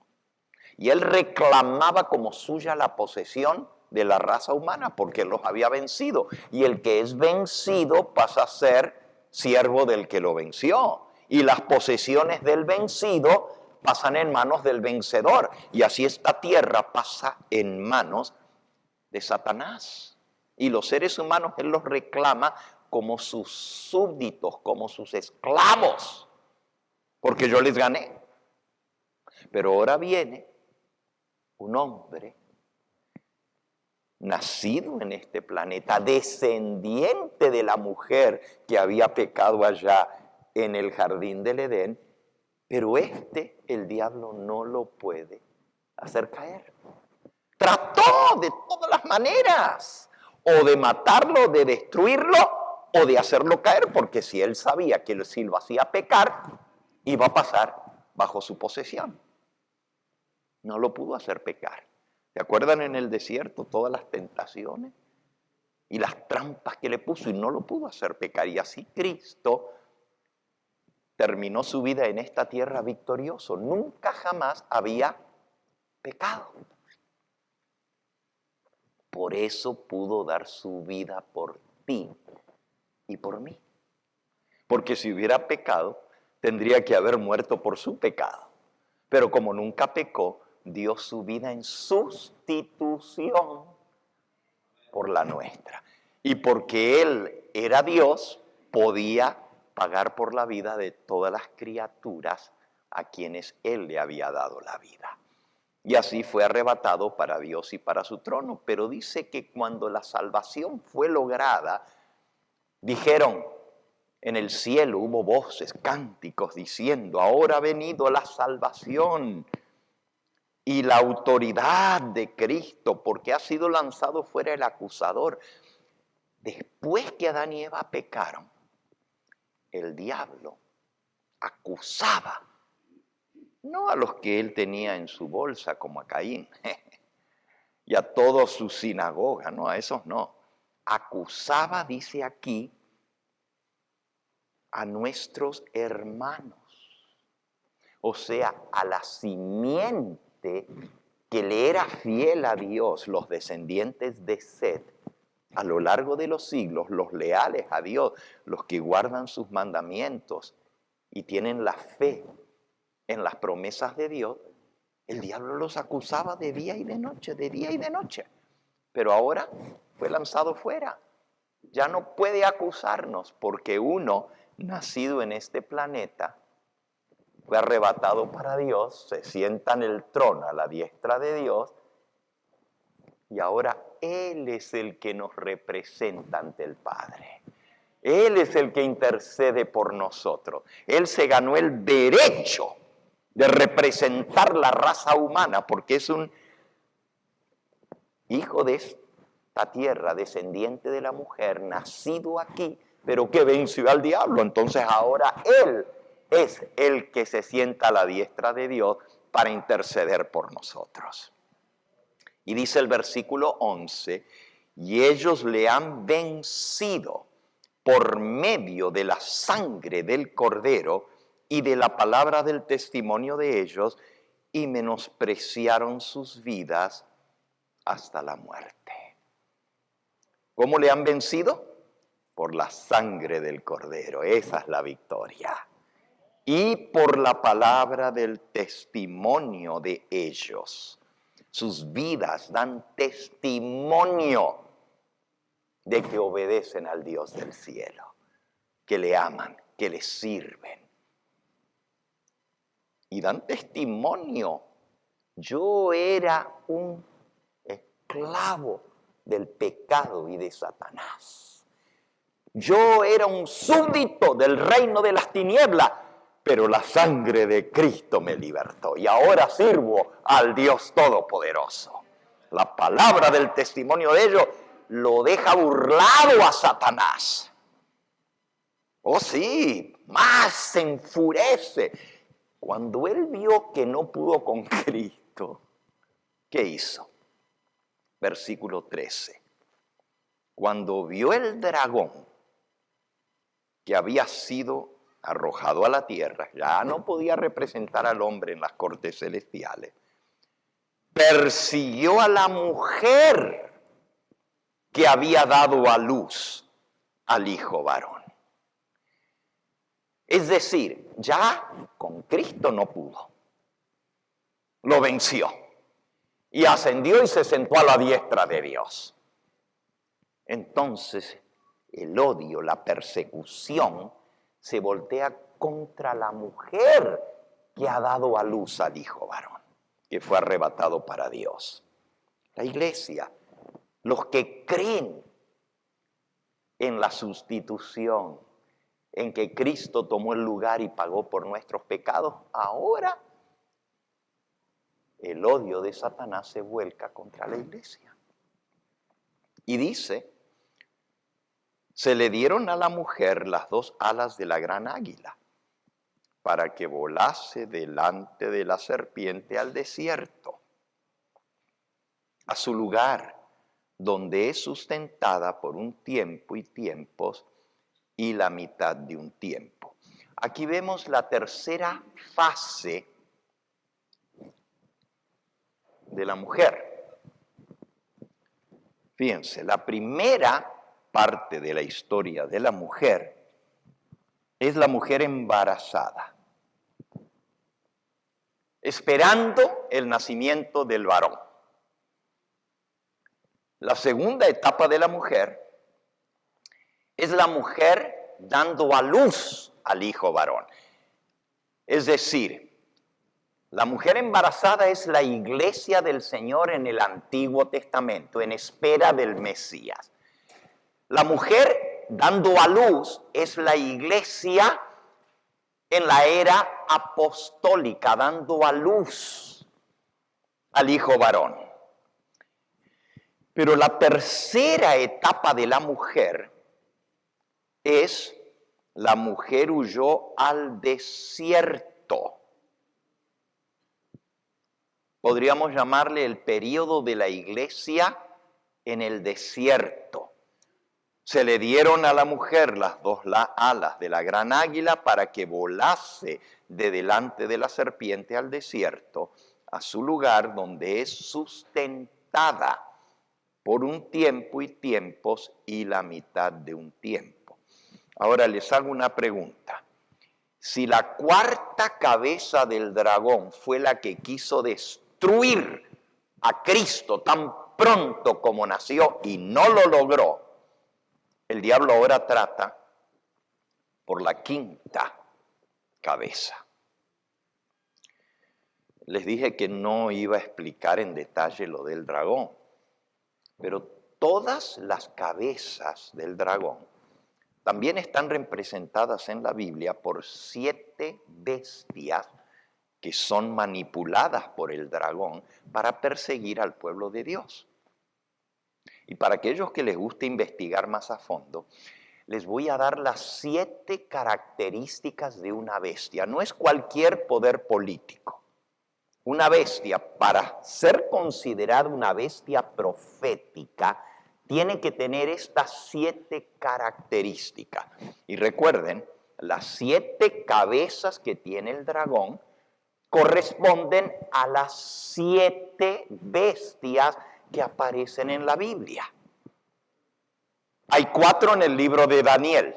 Y él reclamaba como suya la posesión de la raza humana porque los había vencido. Y el que es vencido pasa a ser siervo del que lo venció. Y las posesiones del vencido pasan en manos del vencedor. Y así esta tierra pasa en manos de Satanás. Y los seres humanos él los reclama como sus súbditos, como sus esclavos, porque yo les gané. Pero ahora viene un hombre nacido en este planeta, descendiente de la mujer que había pecado allá en el jardín del Edén, pero el diablo no lo puede hacer caer. Trató de todas las maneras, o de matarlo, de destruirlo, o de hacerlo caer, porque si él sabía que si lo hacía pecar, iba a pasar bajo su posesión. No lo pudo hacer pecar. ¿Se acuerdan en el desierto todas las tentaciones y las trampas que le puso y no lo pudo hacer pecar? Y así Cristo terminó su vida en esta tierra victorioso. Nunca jamás había pecado. Por eso pudo dar su vida por ti y por mí. Porque si hubiera pecado, tendría que haber muerto por su pecado. Pero como nunca pecó, dio su vida en sustitución por la nuestra. Y porque Él era Dios, podía pagar por la vida de todas las criaturas a quienes Él le había dado la vida. Y así fue arrebatado para Dios y para su trono. Pero dice que cuando la salvación fue lograda, dijeron, en el cielo hubo voces, cánticos diciendo, ahora ha venido la salvación y la autoridad de Cristo, porque ha sido lanzado fuera el acusador. Después que Adán y Eva pecaron, el diablo acusaba, no a los que él tenía en su bolsa, como a Caín, y a toda su sinagoga, no, a esos no. Acusaba, dice aquí, a nuestros hermanos, o sea, a la simiente que le era fiel a Dios, los descendientes de Set, a lo largo de los siglos, los leales a Dios, los que guardan sus mandamientos y tienen la fe en las promesas de Dios, el diablo los acusaba de día y de noche, de día y de noche. Pero ahora fue lanzado fuera. Ya no puede acusarnos porque uno, nacido en este planeta, fue arrebatado para Dios, se sienta en el trono a la diestra de Dios y ahora Él es el que nos representa ante el Padre. Él es el que intercede por nosotros. Él se ganó el derecho de representar la raza humana porque es un hijo de esta tierra, descendiente de la mujer, nacido aquí, pero que venció al diablo. Entonces ahora Él es el que se sienta a la diestra de Dios para interceder por nosotros. Y dice el versículo 11, y ellos le han vencido por medio de la sangre del Cordero y de la palabra del testimonio de ellos, y menospreciaron sus vidas hasta la muerte. ¿Cómo le han vencido? Por la sangre del Cordero. Esa es la victoria. Y por la palabra del testimonio de ellos. Sus vidas dan testimonio de que obedecen al Dios del cielo, que le aman, que le sirven. Y dan testimonio. Yo era un esclavo del pecado y de Satanás. Yo era un súbdito del reino de las tinieblas, pero la sangre de Cristo me libertó y ahora sirvo al Dios Todopoderoso. La palabra del testimonio de ellos lo deja burlado a Satanás. Oh sí, más se enfurece. Cuando él vio que no pudo con Cristo, ¿qué hizo? Versículo 13. Cuando vio el dragón que había sido arrojado a la tierra, ya no podía representar al hombre en las cortes celestiales, persiguió a la mujer que había dado a luz al hijo varón. Es decir, ya con Cristo no pudo. Lo venció. Y ascendió y se sentó a la diestra de Dios. Entonces, el odio, la persecución, se voltea contra la mujer que ha dado a luz al hijo varón, que fue arrebatado para Dios. La iglesia, los que creen en la sustitución, en que Cristo tomó el lugar y pagó por nuestros pecados, ahora el odio de Satanás se vuelca contra la iglesia. Y dice, se le dieron a la mujer las dos alas de la gran águila, para que volase delante de la serpiente al desierto, a su lugar, donde es sustentada por un tiempo y tiempos y la mitad de un tiempo. Aquí vemos la tercera fase de la mujer. Fíjense, la primera parte de la historia de la mujer es la mujer embarazada, esperando el nacimiento del varón. La segunda etapa de la mujer es la mujer dando a luz al hijo varón. Es decir, la mujer embarazada es la iglesia del Señor en el Antiguo Testamento, en espera del Mesías. La mujer dando a luz es la iglesia en la era apostólica, dando a luz al hijo varón. Pero la tercera etapa de la mujer es la mujer huyó al desierto. Podríamos llamarle el periodo de la iglesia en el desierto. Se le dieron a la mujer las dos alas de la gran águila para que volase de delante de la serpiente al desierto, a su lugar donde es sustentada por un tiempo y tiempos y la mitad de un tiempo. Ahora les hago una pregunta. Si la cuarta cabeza del dragón fue la que quiso destruir a Cristo tan pronto como nació y no lo logró, el diablo ahora trata por la quinta cabeza. Les dije que no iba a explicar en detalle lo del dragón, pero todas las cabezas del dragón también están representadas en la Biblia por 7 bestias que son manipuladas por el dragón para perseguir al pueblo de Dios. Y para aquellos que les guste investigar más a fondo, les voy a dar las 7 características de una bestia. No es cualquier poder político. Una bestia, para ser considerada una bestia profética, tiene que tener estas 7 características. Y recuerden, las 7 cabezas que tiene el dragón corresponden a las 7 bestias que aparecen en la Biblia. Hay 4 en el libro de Daniel.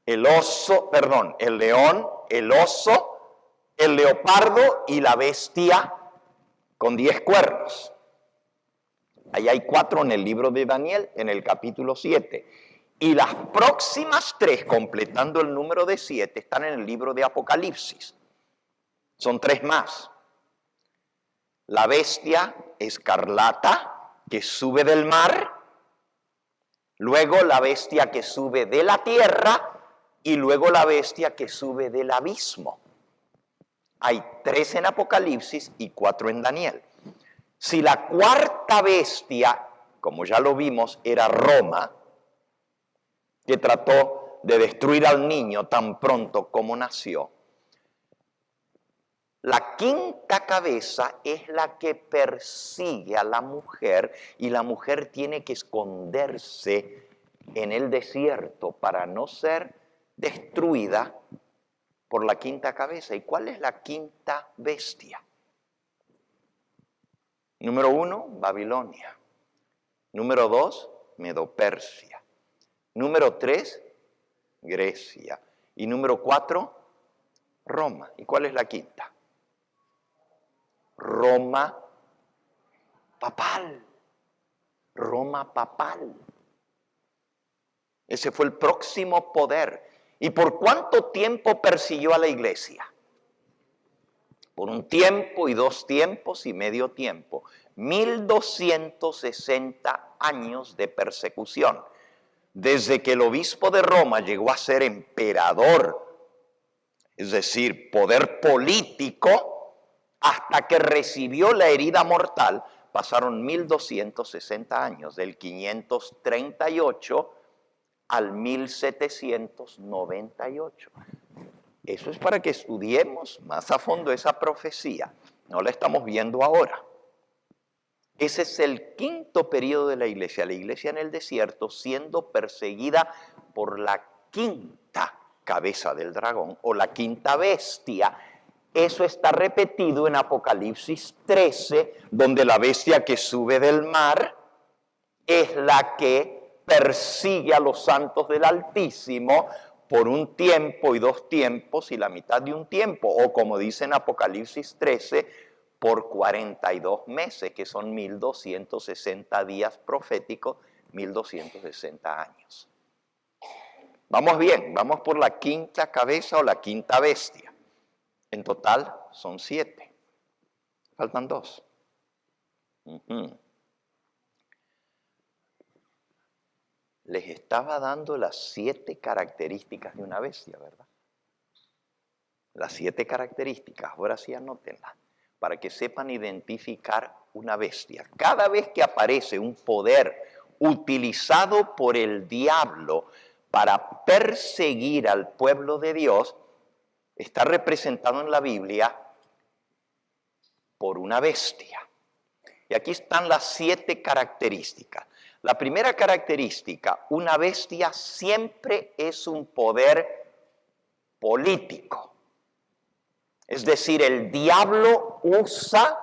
El león, el oso, el leopardo y la bestia con 10 cuernos. Ahí hay 4 en el libro de Daniel, en el capítulo 7. Y las próximas 3, completando el número de 7, están en el libro de Apocalipsis. Son 3 más. La bestia escarlata que sube del mar, luego la bestia que sube de la tierra y luego la bestia que sube del abismo. Hay 3 en Apocalipsis y 4 en Daniel. Si la cuarta bestia, como ya lo vimos, era Roma, que trató de destruir al niño tan pronto como nació, la quinta cabeza es la que persigue a la mujer y la mujer tiene que esconderse en el desierto para no ser destruida por la quinta cabeza. ¿Y cuál es la quinta bestia? Número 1, Babilonia. Número 2, Medo-Persia. Número 3, Grecia. Y número 4, Roma. ¿Y cuál es la quinta? Roma papal. Roma papal. Ese fue el próximo poder. ¿Y por cuánto tiempo persiguió a la iglesia? Por un tiempo y 2 tiempos y medio tiempo. 1260 años de persecución. Desde que el obispo de Roma llegó a ser emperador, es decir, poder político, hasta que recibió la herida mortal, pasaron 1260 años, del 538 al 1798. Eso es para que estudiemos más a fondo esa profecía. No la estamos viendo ahora. Ese es el 5.º periodo de la iglesia en el desierto, siendo perseguida por la 5ª cabeza del dragón o la 5ª bestia. Eso está repetido en Apocalipsis 13, donde la bestia que sube del mar es la que persigue a los santos del Altísimo por un tiempo y 2 tiempos y la mitad de un tiempo, o como dice en Apocalipsis 13, por 42 meses, que son 1260 días proféticos, 1260 años. Vamos bien, vamos por la 5ª cabeza o la 5ª bestia. En total son 7. Faltan 2. Les estaba dando las 7 características de una bestia, ¿verdad? Las 7 características, ahora sí anótenlas, para que sepan identificar una bestia. Cada vez que aparece un poder utilizado por el diablo para perseguir al pueblo de Dios, está representado en la Biblia por una bestia. Y aquí están las 7 características. La primera característica, una bestia siempre es un poder político. Es decir, el diablo usa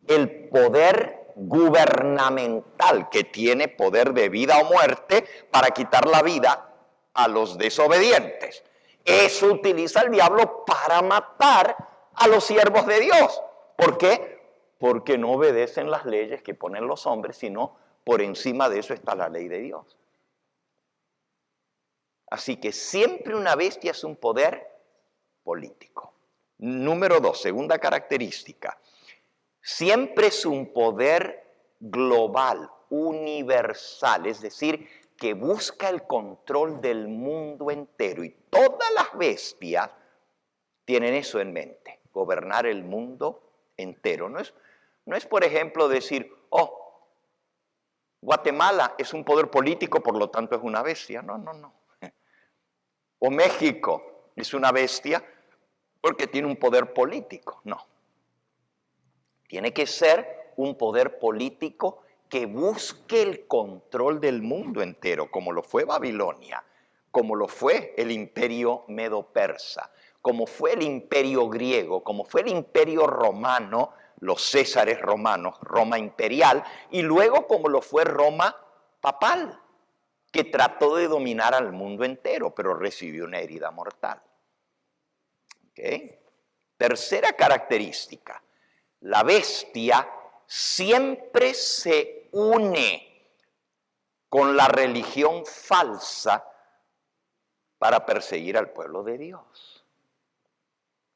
el poder gubernamental, que tiene poder de vida o muerte, para quitar la vida a los desobedientes. Eso utiliza el diablo para matar a los siervos de Dios. ¿Por qué? Porque no obedecen las leyes que ponen los hombres, sino por encima de eso está la ley de Dios. Así que siempre una bestia es un poder político. Número 2, segunda característica. Siempre es un poder global, universal, es decir, que busca el control del mundo entero. Y todas las bestias tienen eso en mente, gobernar el mundo entero. No es, por ejemplo, decir, Guatemala es un poder político, por lo tanto es una bestia. No. O México es una bestia porque tiene un poder político. No. Tiene que ser un poder político que busque el control del mundo entero, como lo fue Babilonia, como lo fue el imperio medo-persa, como fue el imperio griego, como fue el imperio romano, los césares romanos, Roma imperial, y luego como lo fue Roma papal, que trató de dominar al mundo entero, pero recibió una herida mortal. ¿Okay? Tercera característica, la bestia siempre se une con la religión falsa para perseguir al pueblo de Dios.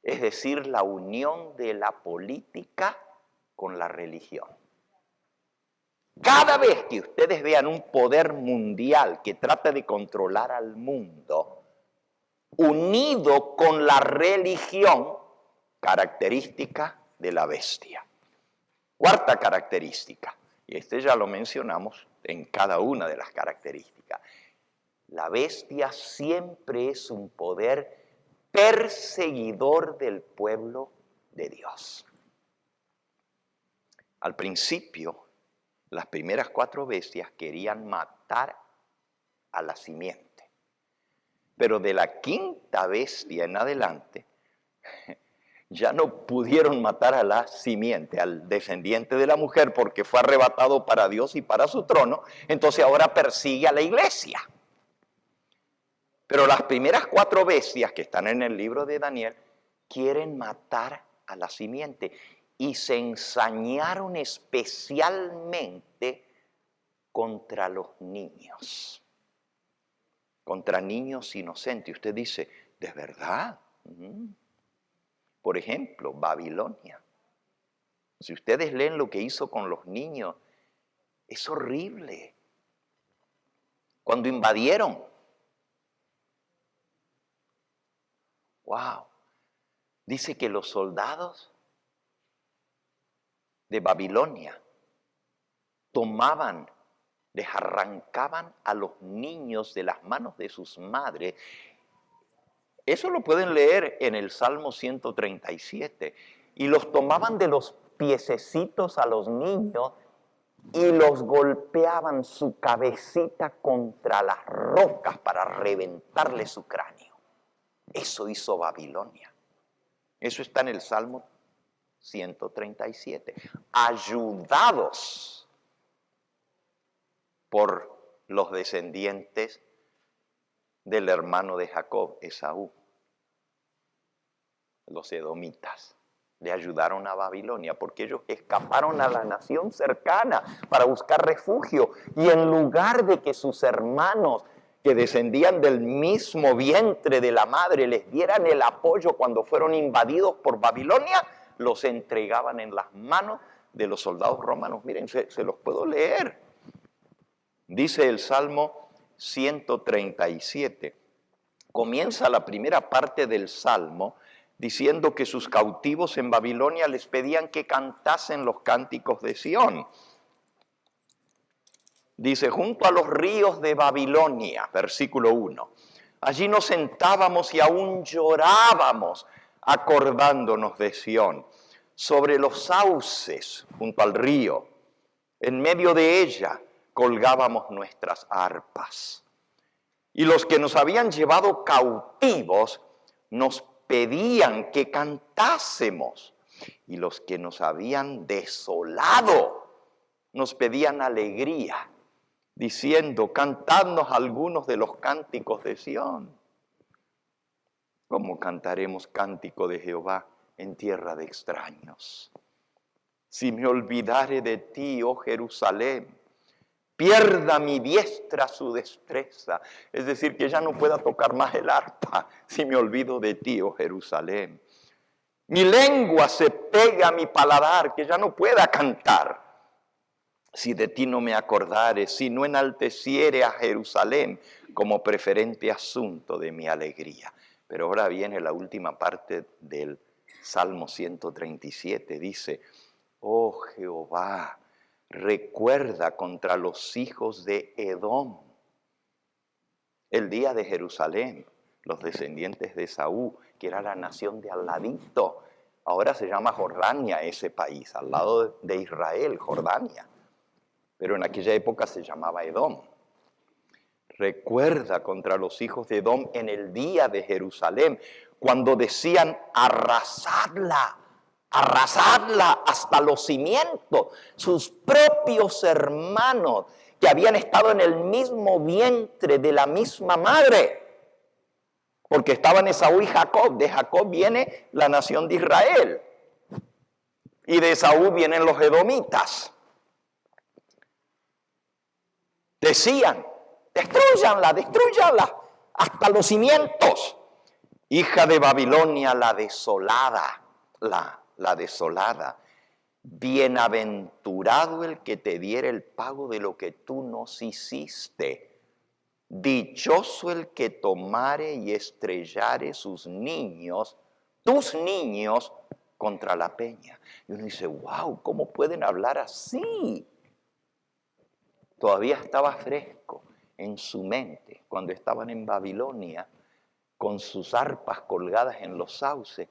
Es decir, la unión de la política con la religión. Cada vez que ustedes vean un poder mundial que trata de controlar al mundo, unido con la religión, característica de la bestia. Cuarta característica, y ya lo mencionamos en cada una de las características. La bestia siempre es un poder perseguidor del pueblo de Dios. Al principio, las primeras 4 bestias querían matar a la simiente. Pero de la 5ª bestia en adelante, ya no pudieron matar a la simiente, al descendiente de la mujer, porque fue arrebatado para Dios y para su trono. Entonces ahora persigue a la iglesia. Pero las primeras 4 bestias que están en el libro de Daniel quieren matar a la simiente. Y se ensañaron especialmente contra los niños. contra niños inocentes. Y usted dice, ¿de verdad? Por ejemplo, Babilonia. Si ustedes leen lo que hizo con los niños, es horrible. Cuando invadieron, wow, dice que los soldados de Babilonia tomaban, les arrancaban a los niños de las manos de sus madres. Eso lo pueden leer en el Salmo 137. Y los tomaban de los piececitos a los niños y los golpeaban su cabecita contra las rocas para reventarle su cráneo. Eso hizo Babilonia. Eso está en el Salmo 137. Ayudados por los descendientes del hermano de Jacob, Esaú. Los edomitas le ayudaron a Babilonia porque ellos escaparon a la nación cercana para buscar refugio. Y en lugar de que sus hermanos que descendían del mismo vientre de la madre les dieran el apoyo cuando fueron invadidos por Babilonia, los entregaban en las manos de los soldados romanos. Miren, se los puedo leer. Dice el Salmo 137. Comienza la primera parte del Salmo diciendo que sus cautivos en Babilonia les pedían que cantasen los cánticos de Sión. Dice, junto a los ríos de Babilonia, versículo 1, allí nos sentábamos y aún llorábamos acordándonos de Sión. Sobre los sauces, junto al río, en medio de ella, colgábamos nuestras arpas. Y los que nos habían llevado cautivos nos pedían que cantásemos. Y los que nos habían desolado nos pedían alegría, diciendo, cantadnos algunos de los cánticos de Sión. ¿Cómo cantaremos cántico de Jehová en tierra de extraños? Si me olvidare de ti, oh Jerusalén, pierda mi diestra su destreza. Es decir, que ya no pueda tocar más el arpa si me olvido de ti, oh Jerusalén. Mi lengua se pega a mi paladar, que ya no pueda cantar. Si de ti no me acordare, si no enalteciere a Jerusalén como preferente asunto de mi alegría. Pero ahora viene la última parte del Salmo 137. Dice, oh Jehová, recuerda contra los hijos de Edom el día de Jerusalén, los descendientes de Esaú, que era la nación de al ladito. Ahora se llama Jordania ese país, al lado de Israel, Jordania. Pero en aquella época se llamaba Edom. Recuerda contra los hijos de Edom en el día de Jerusalén, cuando decían, arrasadla, arrasadla hasta los cimientos. Sus propios hermanos que habían estado en el mismo vientre de la misma madre. Porque estaban Esaú y Jacob. De Jacob viene la nación de Israel. Y de Esaú vienen los edomitas. Decían, destrúyanla, destrúyanla hasta los cimientos. Hija de Babilonia, la desolada, la desolada. Bienaventurado el que te diera el pago de lo que tú nos hiciste. Dichoso el que tomare y estrellare sus niños, tus niños, contra la peña. Y uno dice, wow, ¿cómo pueden hablar así? Todavía estaba fresco en su mente cuando estaban en Babilonia con sus arpas colgadas en los sauces,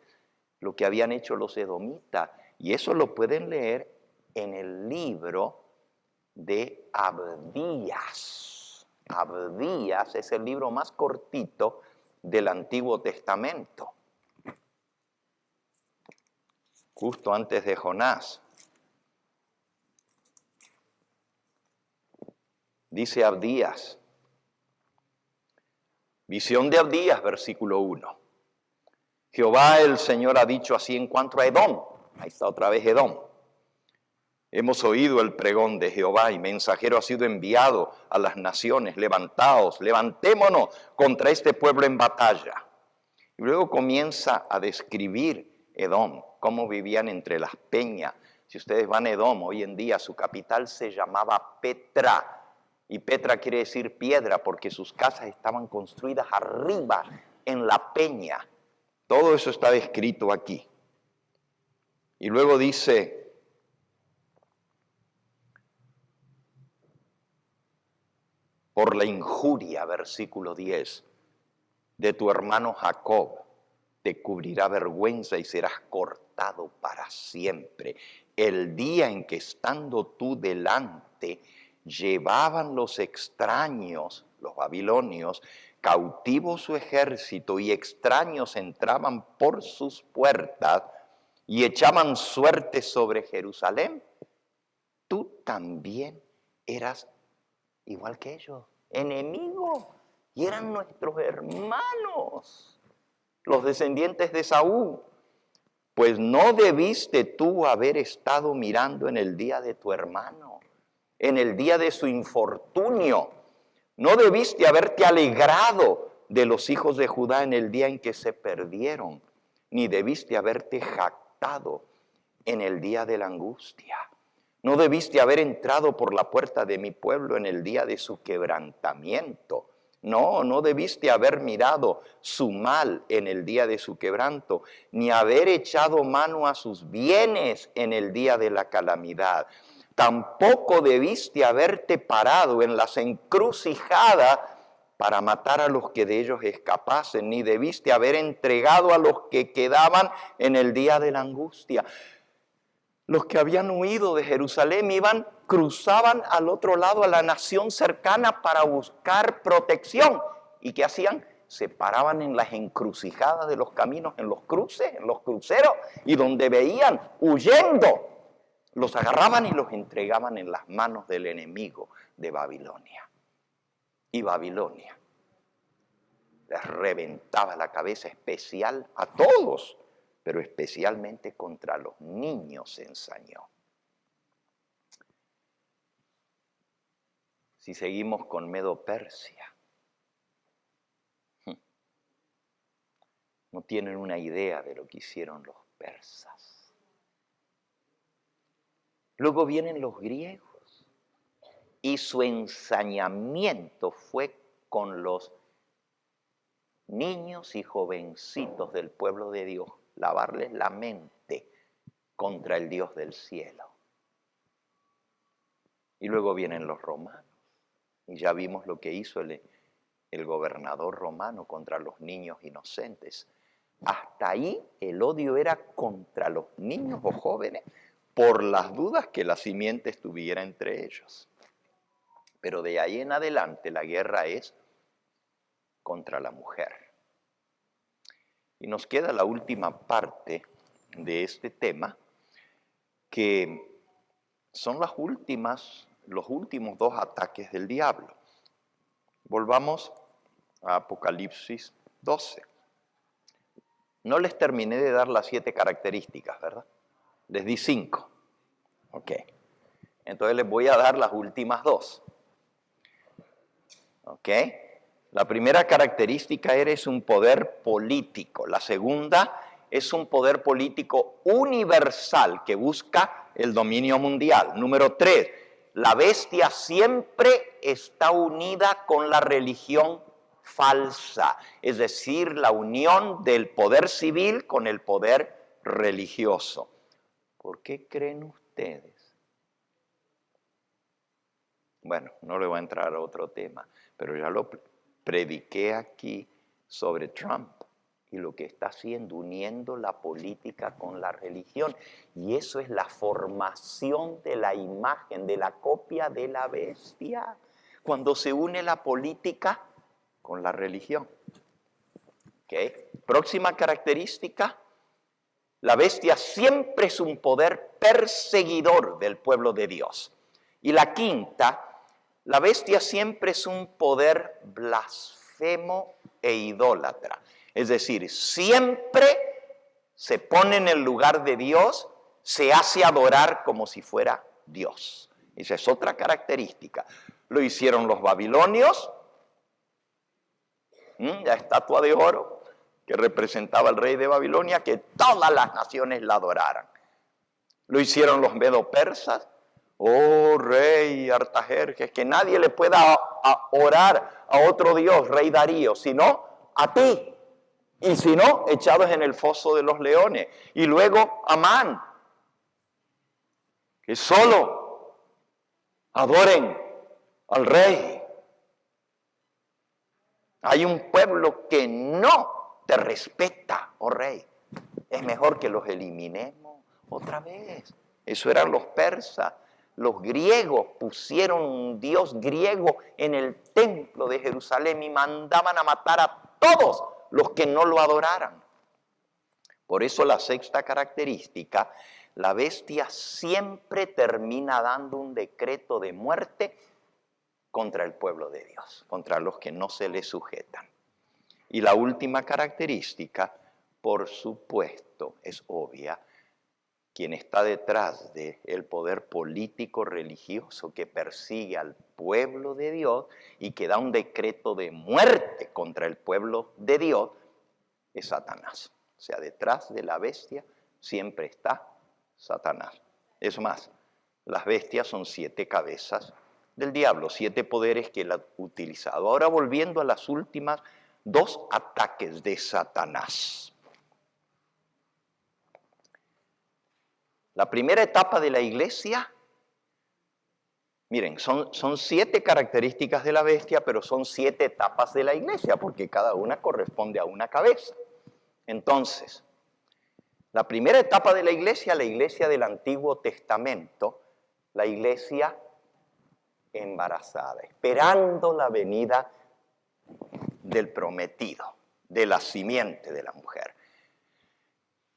lo que habían hecho los edomitas. Y eso lo pueden leer en el libro de Abdías. Abdías es el libro más cortito del Antiguo Testamento, justo antes de Jonás. Dice Abdías, visión de Abdías, versículo 1. Jehová el Señor ha dicho así en cuanto a Edom. Ahí está otra vez Edom. Hemos oído el pregón de Jehová y mensajero ha sido enviado a las naciones. Levantaos, levantémonos contra este pueblo en batalla. Y luego comienza a describir Edom, cómo vivían entre las peñas. Si ustedes van a Edom, hoy en día su capital se llamaba Petra. Y Petra quiere decir piedra porque sus casas estaban construidas arriba en la peña. Todo eso está descrito aquí. Y luego dice, por la injuria, versículo 10, de tu hermano Jacob, te cubrirá vergüenza y serás cortado para siempre. El día en que estando tú delante, llevaban los extraños, los babilonios, cautivos su ejército y extraños entraban por sus puertas y echaban suerte sobre Jerusalén. Tú también eras igual que ellos, enemigos, y eran nuestros hermanos, los descendientes de Saúl. Pues no debiste tú haber estado mirando en el día de tu hermano, en el día de su infortunio. No debiste haberte alegrado de los hijos de Judá en el día en que se perdieron, ni debiste haberte jactado en el día de la angustia. No debiste haber entrado por la puerta de mi pueblo en el día de su quebrantamiento. No debiste haber mirado su mal en el día de su quebranto, ni haber echado mano a sus bienes en el día de la calamidad. Tampoco debiste haberte parado en las encrucijadas para matar a los que de ellos escapasen, ni debiste haber entregado a los que quedaban en el día de la angustia. Los que habían huido de Jerusalén cruzaban al otro lado a la nación cercana para buscar protección. ¿Y qué hacían? Se paraban en las encrucijadas de los caminos, en los cruces, en los cruceros, y donde veían huyendo, los agarraban y los entregaban en las manos del enemigo de Babilonia. Y Babilonia les reventaba la cabeza especial a todos, pero especialmente contra los niños se ensañó. Si seguimos con Medo-Persia, no tienen una idea de lo que hicieron los persas. Luego vienen los griegos y su ensañamiento fue con los niños y jovencitos del pueblo de Dios, lavarles la mente contra el Dios del cielo. Y luego vienen los romanos. Y ya vimos lo que hizo el gobernador romano contra los niños inocentes. Hasta ahí el odio era contra los niños o jóvenes por las dudas que la simiente estuviera entre ellos. Pero de ahí en adelante la guerra es contra la mujer. Y nos queda la última parte de este tema, que son los últimos dos ataques del diablo. Volvamos a Apocalipsis 12. No les terminé de dar las 7 características, ¿verdad? Les di 5. Ok. Entonces les voy a dar las últimas 2. Ok. La primera característica es un poder político. La segunda es un poder político universal que busca el dominio mundial. Número 3, la bestia siempre está unida con la religión falsa, es decir, la unión del poder civil con el poder religioso. ¿Por qué creen ustedes? Bueno, no le voy a entrar a otro tema, pero ya lo prediqué aquí sobre Trump y lo que está haciendo, uniendo la política con la religión. Y eso es la formación de la imagen, de la copia de la bestia, cuando se une la política con la religión. ¿Okay? Próxima característica, la bestia siempre es un poder perseguidor del pueblo de Dios. Y la quinta, la bestia siempre es un poder blasfemo e idólatra. Es decir, siempre se pone en el lugar de Dios, se hace adorar como si fuera Dios. Esa es otra característica. Lo hicieron los babilonios, la estatua de oro que representaba al rey de Babilonia, que todas las naciones la adoraran. Lo hicieron los medo-persas. Oh rey Artajerjes, que nadie le pueda orar a otro Dios, rey Darío, sino a ti. Y si no, echados en el foso de los leones. Y luego Amán, que solo adoren al rey. Hay un pueblo que no te respeta, oh rey. Es mejor que los eliminemos otra vez. Eso eran los persas. Los griegos pusieron un dios griego en el templo de Jerusalén y mandaban a matar a todos los que no lo adoraran. Por eso la sexta característica, la bestia siempre termina dando un decreto de muerte contra el pueblo de Dios, contra los que no se le sujetan. Y la última característica, por supuesto, es obvia, quien está detrás del poder político religioso que persigue al pueblo de Dios y que da un decreto de muerte contra el pueblo de Dios, es Satanás. O sea, detrás de la bestia siempre está Satanás. Es más, las bestias son 7 cabezas del diablo, 7 poderes que él ha utilizado. Ahora volviendo a las últimas 2 ataques de Satanás. La primera etapa de la iglesia, miren, son 7 características de la bestia, pero son 7 etapas de la iglesia, porque cada una corresponde a una cabeza. Entonces, la primera etapa de la iglesia del Antiguo Testamento, la iglesia embarazada, esperando la venida del prometido, de la simiente de la mujer.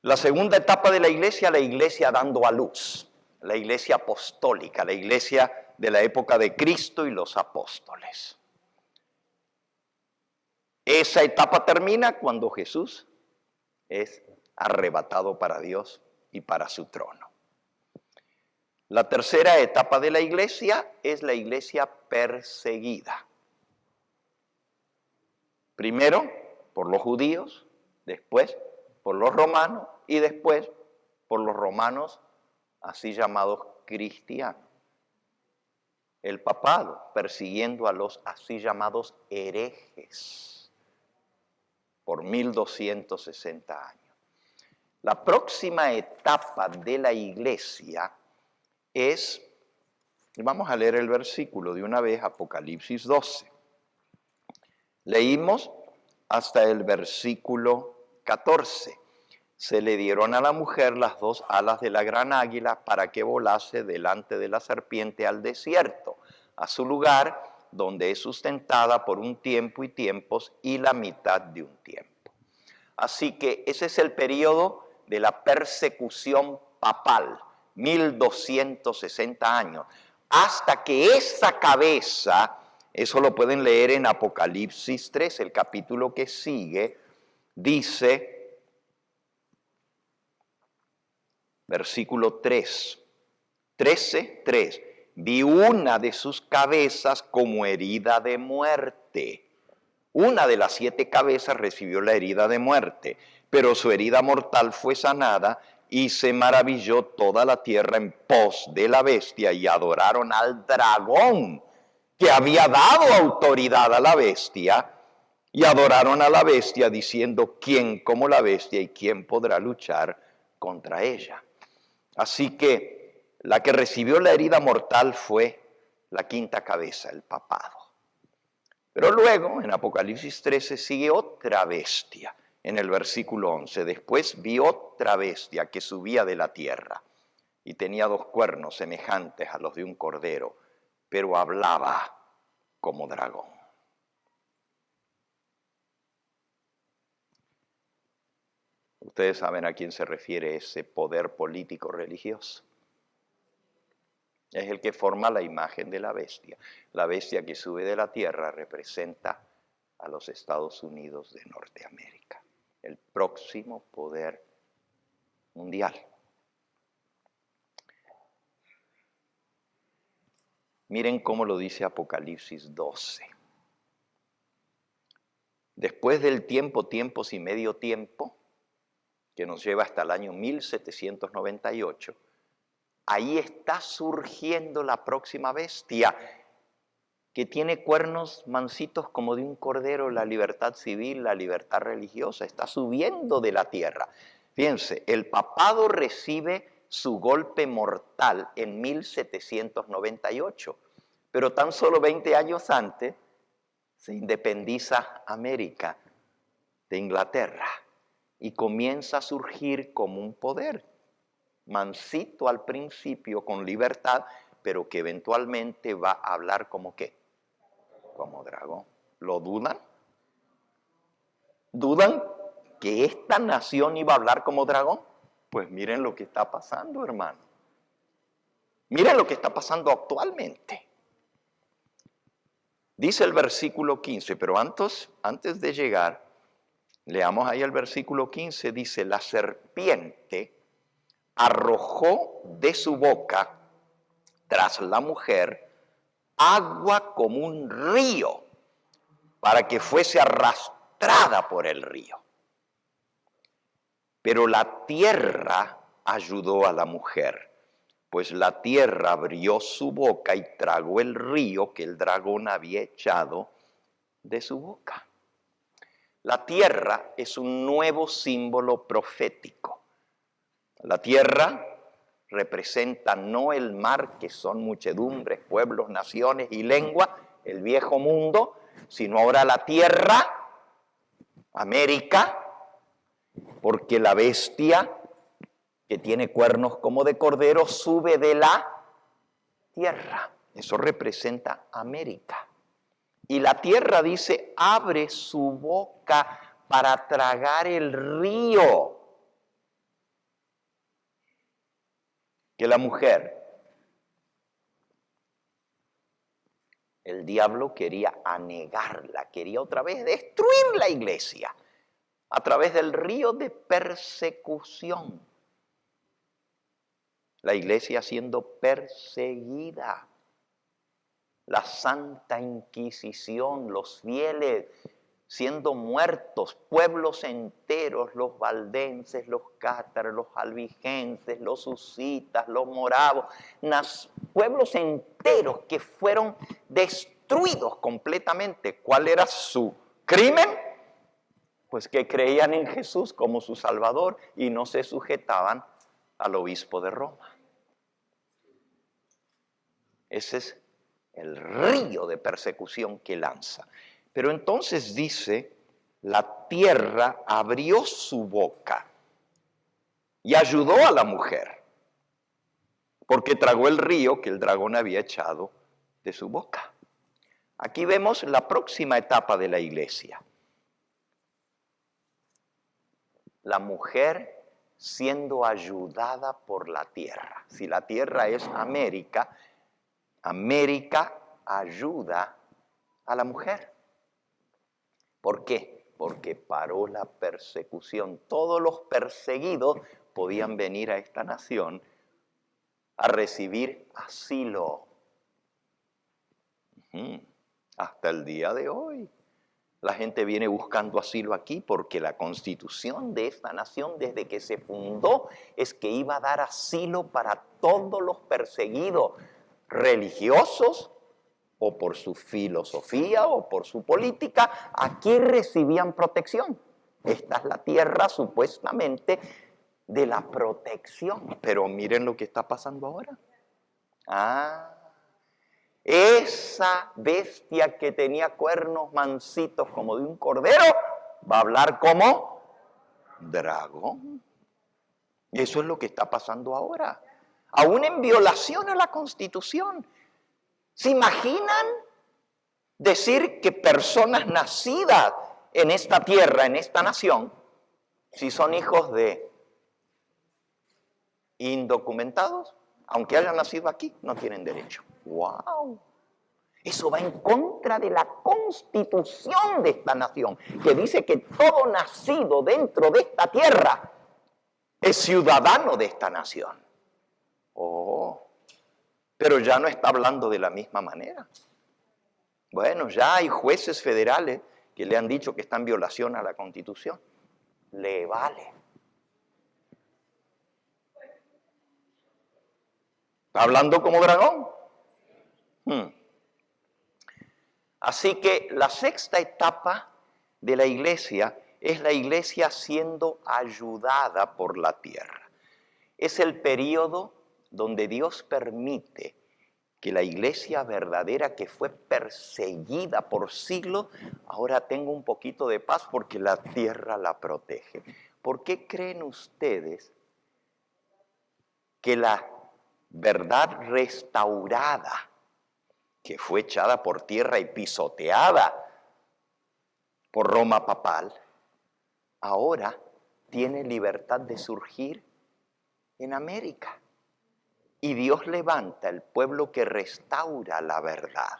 La segunda etapa de la iglesia dando a luz, la iglesia apostólica, la iglesia de la época de Cristo y los apóstoles. Esa etapa termina cuando Jesús es arrebatado para Dios y para su trono. La tercera etapa de la iglesia es la iglesia perseguida. Primero por los judíos, después por los romanos y después por los romanos así llamados cristianos. El papado persiguiendo a los así llamados herejes por 1260 años. La próxima etapa de la iglesia es, vamos a leer el versículo de una vez, Apocalipsis 12. Leímos hasta el versículo 14. Se le dieron a la mujer las 2 alas de la gran águila para que volase delante de la serpiente al desierto, a su lugar donde es sustentada por un tiempo y tiempos y la mitad de un tiempo. Así que ese es el periodo de la persecución papal, 1260 años, hasta que esa cabeza, eso lo pueden leer en Apocalipsis 3, el capítulo que sigue, dice, versículo 3, 13:3, vi una de sus cabezas como herida de muerte. Una de las 7 cabezas recibió la herida de muerte, pero su herida mortal fue sanada y se maravilló toda la tierra en pos de la bestia y adoraron al dragón que había dado autoridad a la bestia y adoraron a la bestia diciendo, ¿quién como la bestia y quién podrá luchar contra ella? Así que la que recibió la herida mortal fue la 5ª cabeza, el papado. Pero luego, en Apocalipsis 13, sigue otra bestia, en el versículo 11. Después vi otra bestia que subía de la tierra y tenía 2 cuernos semejantes a los de un cordero, pero hablaba como dragón. Ustedes saben a quién se refiere ese poder político religioso. Es el que forma la imagen de la bestia. La bestia que sube de la tierra representa a los Estados Unidos de Norteamérica, el próximo poder mundial. Miren cómo lo dice Apocalipsis 12. Después del tiempo, tiempos y medio tiempo, que nos lleva hasta el año 1798, ahí está surgiendo la próxima bestia, que tiene cuernos mansitos como de un cordero, la libertad civil, la libertad religiosa, está subiendo de la tierra. Fíjense, el papado recibe su golpe mortal en 1798, pero tan solo 20 años antes se independiza América de Inglaterra y comienza a surgir como un poder, mansito al principio, con libertad, pero que eventualmente va a hablar como ¿qué? Como dragón. ¿Lo dudan? ¿Dudan que esta nación iba a hablar como dragón? Pues miren lo que está pasando, hermano. Miren lo que está pasando actualmente. Dice el versículo 15, pero antes de llegar, leamos ahí el versículo 15, dice, la serpiente arrojó de su boca tras la mujer agua como un río, para que fuese arrastrada por el río. Pero la tierra ayudó a la mujer, pues la tierra abrió su boca y tragó el río que el dragón había echado de su boca. La tierra es un nuevo símbolo profético. La tierra representa no el mar, que son muchedumbres, pueblos, naciones y lengua, el viejo mundo, sino ahora la tierra, América, porque la bestia que tiene cuernos como de cordero sube de la tierra. Eso representa América. Y la tierra, dice, abre su boca para tragar el río que la mujer, el diablo quería anegarla, quería otra vez destruir la iglesia a través del río de persecución. La iglesia siendo perseguida, la Santa Inquisición, los fieles siendo muertos, pueblos enteros, los valdenses, los cátaros, los albigenses, los husitas, los moravos, pueblos enteros que fueron destruidos completamente. ¿Cuál era su crimen? Pues que creían en Jesús como su Salvador y no se sujetaban al obispo de Roma. Ese es el río de persecución que lanza. Pero entonces dice, la tierra abrió su boca y ayudó a la mujer, porque tragó el río que el dragón había echado de su boca. Aquí vemos la próxima etapa de la iglesia. La mujer siendo ayudada por la tierra. Si la tierra es América, América ayuda a la mujer. ¿Por qué? Porque paró la persecución. Todos los perseguidos podían venir a esta nación a recibir asilo. Hasta el día de hoy. La gente viene buscando asilo aquí porque la constitución de esta nación desde que se fundó es que iba a dar asilo para todos los perseguidos religiosos o por su filosofía o por su política. Aquí recibían protección. Esta es la tierra supuestamente de la protección. Pero miren lo que está pasando ahora. Esa bestia que tenía cuernos mansitos como de un cordero, va a hablar como dragón. Y eso es lo que está pasando ahora. Aún en violación a la Constitución. ¿Se imaginan decir que personas nacidas en esta tierra, en esta nación, si son hijos de indocumentados, aunque hayan nacido aquí, no tienen derecho? ¡Wow! Eso va en contra de la constitución de esta nación, que dice que todo nacido dentro de esta tierra es ciudadano de esta nación. Oh, Pero ya no está hablando de la misma manera. Bueno, ya hay jueces federales que le han dicho que está en violación a la Constitución. Le vale. ¿Está hablando como dragón? Así que la sexta etapa de la iglesia es la iglesia siendo ayudada por la tierra. Es el periodo donde Dios permite que la iglesia verdadera que fue perseguida por siglos, ahora tenga un poquito de paz porque la tierra la protege. ¿Por qué creen ustedes que la verdad restaurada, que fue echada por tierra y pisoteada por Roma papal, ahora tiene libertad de surgir en América? Y Dios levanta el pueblo que restaura la verdad.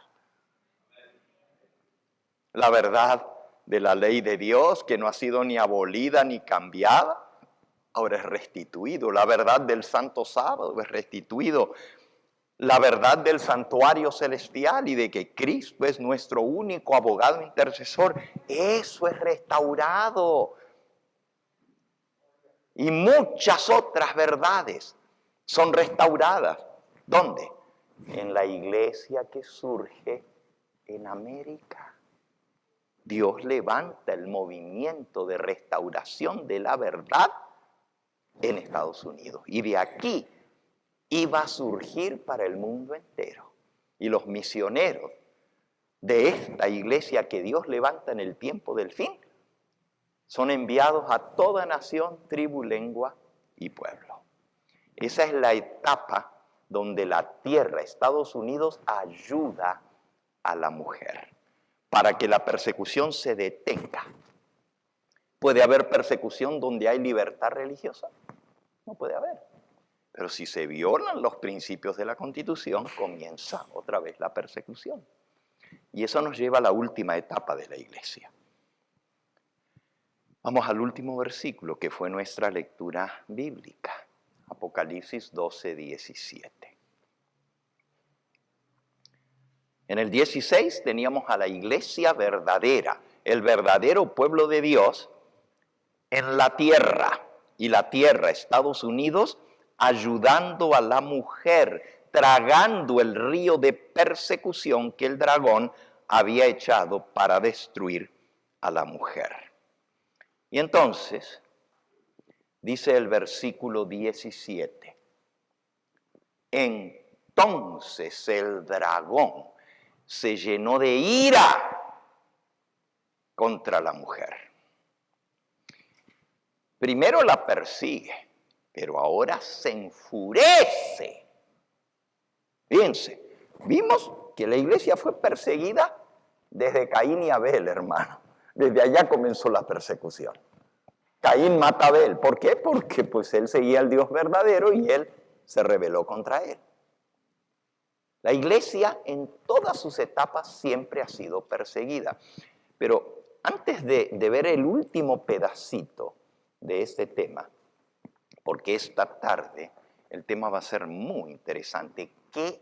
La verdad de la ley de Dios, que no ha sido ni abolida ni cambiada, ahora es restituido. La verdad del Santo Sábado es restituido. La verdad del santuario celestial y de que Cristo es nuestro único abogado intercesor, eso es restaurado. Y muchas otras verdades son restauradas. ¿Dónde? En la iglesia que surge en América. Dios levanta el movimiento de restauración de la verdad en Estados Unidos. Y de aquí iba a surgir para el mundo entero. Y los misioneros de esta iglesia que Dios levanta en el tiempo del fin son enviados a toda nación, tribu, lengua y pueblo. Esa es la etapa donde la tierra, Estados Unidos, ayuda a la mujer para que la persecución se detenga. ¿Puede haber persecución donde hay libertad religiosa? No puede haber. Pero si se violan los principios de la Constitución, comienza otra vez la persecución. Y eso nos lleva a la última etapa de la iglesia. Vamos al último versículo que fue nuestra lectura bíblica. Apocalipsis 12, 17. En el 16 teníamos a la iglesia verdadera, el verdadero pueblo de Dios en la tierra. Y la tierra, Estados Unidos, ayudando a la mujer, tragando el río de persecución que el dragón había echado para destruir a la mujer. Y entonces, dice el versículo 17, entonces el dragón se llenó de ira contra la mujer. Primero la persigue, pero ahora se enfurece. Fíjense, vimos que la iglesia fue perseguida desde Caín y Abel, hermano. Desde allá comenzó la persecución. Caín mata a Abel. ¿Por qué? Porque pues él seguía al Dios verdadero y él se rebeló contra él. La iglesia en todas sus etapas siempre ha sido perseguida. Pero antes de ver el último pedacito de este tema, porque esta tarde el tema va a ser muy interesante, ¿qué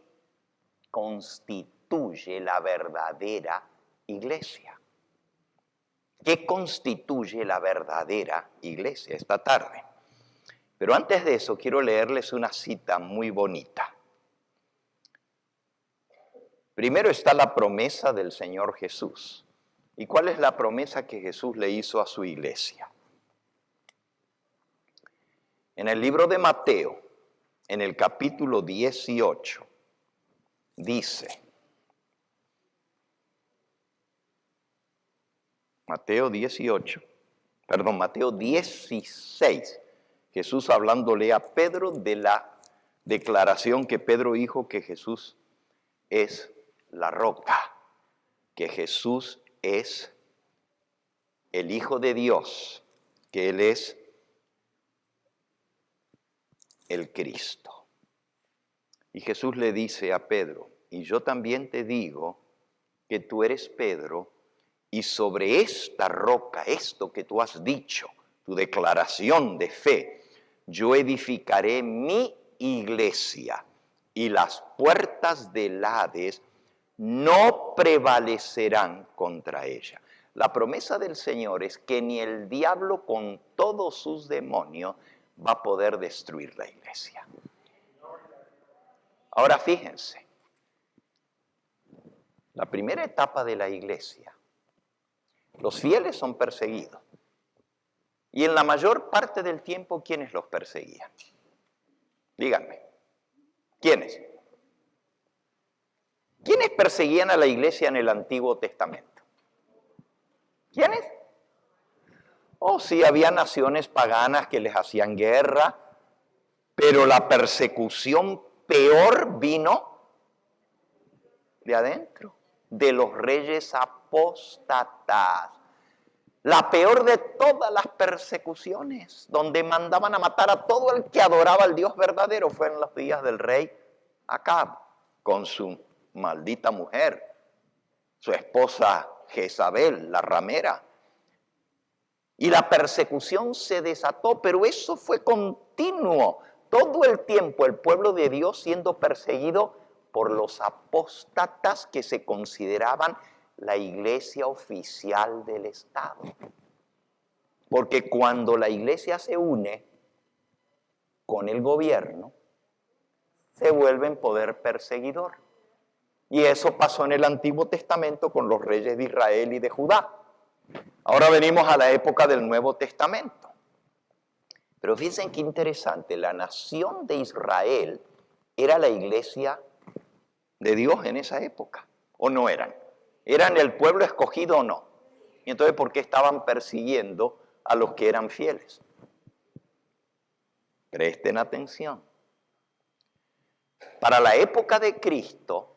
constituye la verdadera iglesia? ¿Qué constituye la verdadera iglesia esta tarde? Pero antes de eso quiero leerles una cita muy bonita. Primero está la promesa del Señor Jesús. ¿Y cuál es la promesa que Jesús le hizo a su iglesia? En el libro de Mateo, en el capítulo 18, dice, Mateo 16, Jesús hablándole a Pedro de la declaración que Pedro dijo que Jesús es la roca, que Jesús es el Hijo de Dios, que Él es el Cristo. Y Jesús le dice a Pedro, y yo también te digo que tú eres Pedro, y sobre esta roca, esto que tú has dicho, tu declaración de fe, yo edificaré mi iglesia, y las puertas del Hades no prevalecerán contra ella. La promesa del Señor es que ni el diablo con todos sus demonios va a poder destruir la iglesia. Ahora fíjense, la primera etapa de la iglesia, los fieles son perseguidos. Y en la mayor parte del tiempo, ¿quiénes los perseguían? Díganme, ¿quiénes? ¿Quiénes perseguían a la iglesia en el Antiguo Testamento? ¿Quiénes? Oh, sí, había naciones paganas que les hacían guerra, pero la persecución peor vino de adentro, de los reyes apóstatas. La peor de todas las persecuciones, donde mandaban a matar a todo el que adoraba al Dios verdadero, fue en los días del rey Acab, con su maldita mujer, su esposa Jezabel, la ramera. Y la persecución se desató, pero eso fue continuo. Todo el tiempo el pueblo de Dios siendo perseguido por los apóstatas que se consideraban la iglesia oficial del Estado. Porque cuando la iglesia se une con el gobierno, se vuelve en poder perseguidor. Y eso pasó en el Antiguo Testamento con los reyes de Israel y de Judá. Ahora venimos a la época del Nuevo Testamento. Pero fíjense qué interesante, la nación de Israel era la iglesia de Dios en esa época, ¿o no eran? ¿Eran el pueblo escogido o no? Y entonces, ¿por qué estaban persiguiendo a los que eran fieles? Presten atención. Para la época de Cristo,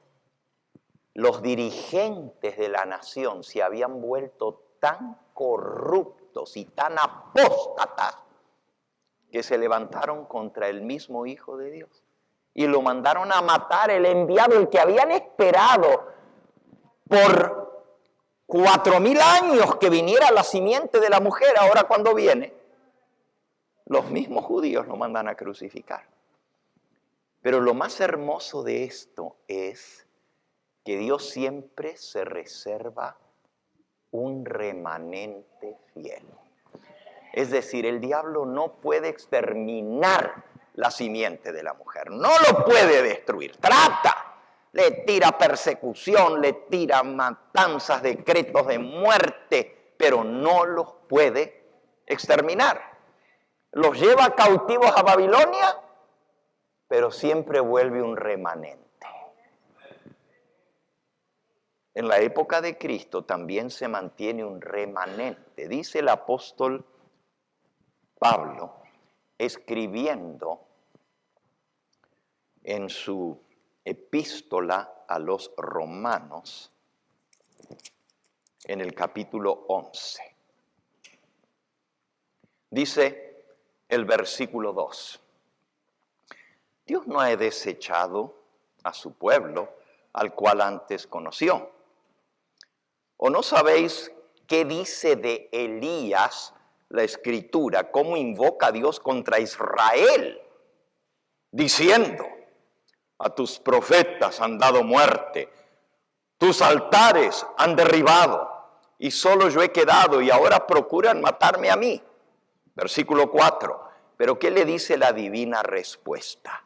los dirigentes de la nación se habían vuelto tan corruptos y tan apóstatas que se levantaron contra el mismo Hijo de Dios y lo mandaron a matar, el enviado, el que habían esperado por 4000 años que viniera la simiente de la mujer. Ahora cuando viene, los mismos judíos lo mandan a crucificar. Pero lo más hermoso de esto es que Dios siempre se reserva un remanente fiel. Es decir, el diablo no puede exterminar la simiente de la mujer, no lo puede destruir, trata, le tira persecución, le tira matanzas, decretos de muerte, pero no los puede exterminar. Los lleva cautivos a Babilonia, pero siempre vuelve un remanente. En la época de Cristo también se mantiene un remanente. Dice el apóstol Pablo, escribiendo en su epístola a los romanos, en el capítulo 11. Dice el versículo 2. Dios no ha desechado a su pueblo, al cual antes conoció. ¿O no sabéis qué dice de Elías la Escritura? ¿Cómo invoca a Dios contra Israel? Diciendo, a tus profetas han dado muerte, tus altares han derribado, y solo yo he quedado, y ahora procuran matarme a mí. Versículo 4. Pero ¿qué le dice la divina respuesta?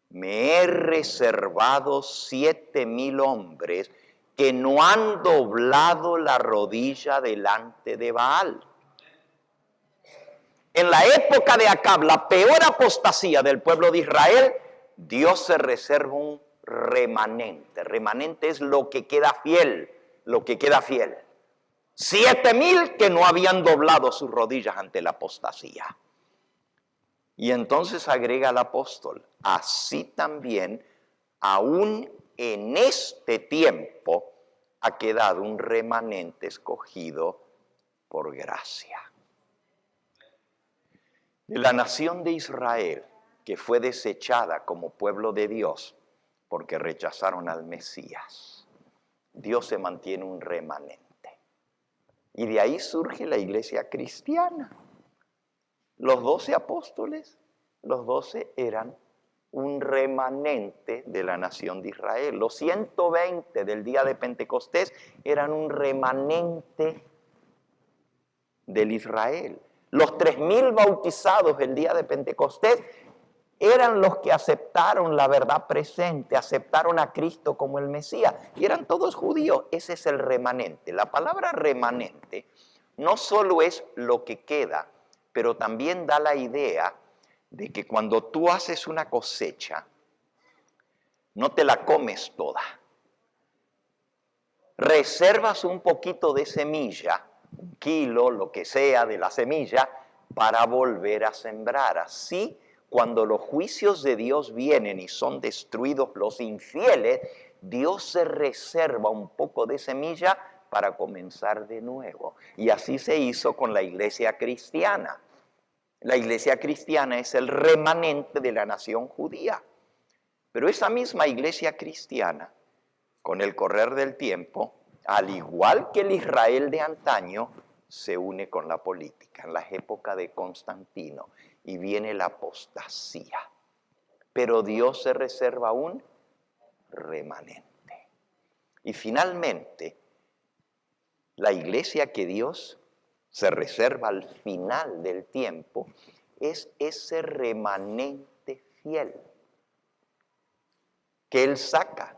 Me he reservado 7000 hombres que no han doblado la rodilla delante de Baal. En la época de Acab, la peor apostasía del pueblo de Israel, Dios se reserva un remanente. Remanente es lo que queda fiel, lo que queda fiel. 7000 que no habían doblado sus rodillas ante la apostasía. Y entonces agrega el apóstol, así también, aún en este tiempo, ha quedado un remanente escogido por gracia. De la nación de Israel, que fue desechada como pueblo de Dios, porque rechazaron al Mesías, Dios se mantiene un remanente. Y de ahí surge la iglesia cristiana. Los 12 apóstoles, los 12 eran un remanente de la nación de Israel. Los 120 del día de Pentecostés eran un remanente del Israel. Los 3,000 bautizados el día de Pentecostés eran los que aceptaron la verdad presente, aceptaron a Cristo como el Mesías, y eran todos judíos. Ese es el remanente. La palabra remanente no solo es lo que queda, pero también da la idea de que cuando tú haces una cosecha, no te la comes toda. Reservas un poquito de semilla, 1 kilo, lo que sea de la semilla, para volver a sembrar. Así, cuando los juicios de Dios vienen y son destruidos los infieles, Dios se reserva un poco de semilla para comenzar de nuevo. Y así se hizo con la iglesia cristiana. La iglesia cristiana es el remanente de la nación judía. Pero esa misma iglesia cristiana, con el correr del tiempo, al igual que el Israel de antaño, se une con la política en la época de Constantino y viene la apostasía. Pero Dios se reserva un remanente. Y finalmente, la iglesia que Dios se reserva al final del tiempo es ese remanente fiel que Él saca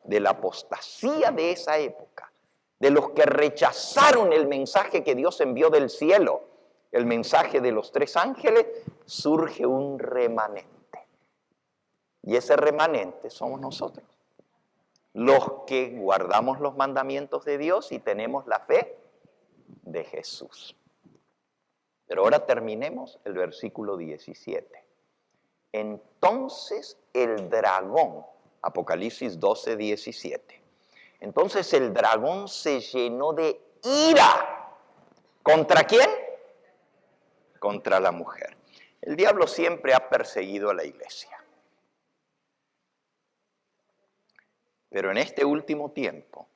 de la apostasía de esa época, de los que rechazaron el mensaje que Dios envió del cielo, el mensaje de los 3 ángeles, surge un remanente. Y ese remanente somos nosotros, los que guardamos los mandamientos de Dios y tenemos la fe de Jesús. Pero ahora terminemos el versículo 17. Entonces el dragón, Apocalipsis 12, 17. Entonces el dragón se llenó de ira. ¿Contra quién? Contra la mujer. El diablo siempre ha perseguido a la iglesia. Pero en este último tiempo,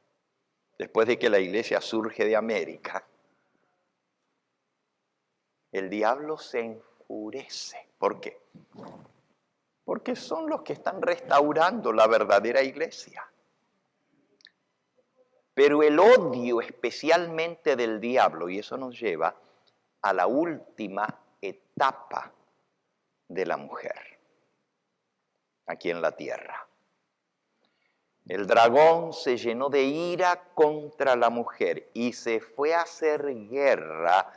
después de que la iglesia surge de América, el diablo se enfurece. ¿Por qué? Porque son los que están restaurando la verdadera iglesia. Pero el odio especialmente del diablo, y eso nos lleva a la última etapa de la mujer aquí en la tierra. El dragón se llenó de ira contra la mujer y se fue a hacer guerra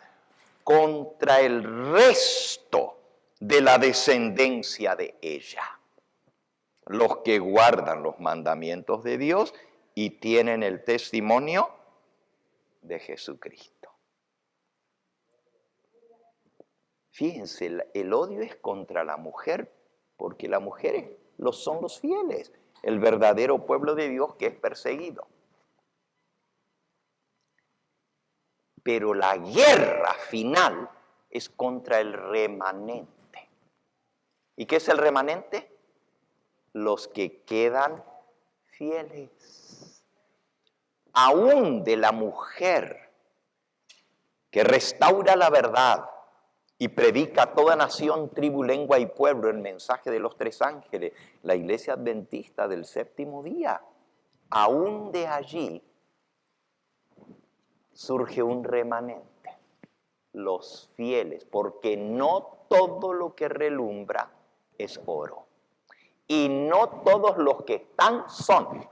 contra el resto de la descendencia de ella, los que guardan los mandamientos de Dios y tienen el testimonio de Jesucristo. Fíjense, el odio es contra la mujer, porque las mujeres son los fieles, el verdadero pueblo de Dios que es perseguido. Pero la guerra final es contra el remanente. ¿Y qué es el remanente? Los que quedan fieles. Aún de la mujer que restaura la verdad y predica a toda nación, tribu, lengua y pueblo el mensaje de los 3 ángeles, la iglesia adventista del 7º día, aún de allí surge un remanente, los fieles, porque no todo lo que relumbra es oro. Y no todos los que están son,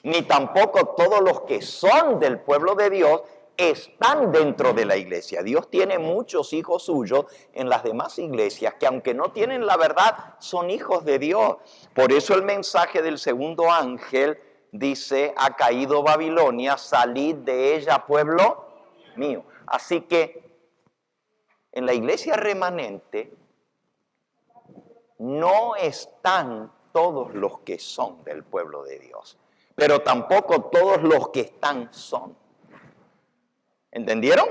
ni tampoco todos los que son del pueblo de Dios están dentro de la iglesia. Dios tiene muchos hijos suyos en las demás iglesias que aunque no tienen la verdad, son hijos de Dios. Por eso el mensaje del 2º ángel dice, ha caído Babilonia, salid de ella, pueblo mío. Así que en la iglesia remanente no están todos los que son del pueblo de Dios, pero tampoco todos los que están son. ¿Entendieron?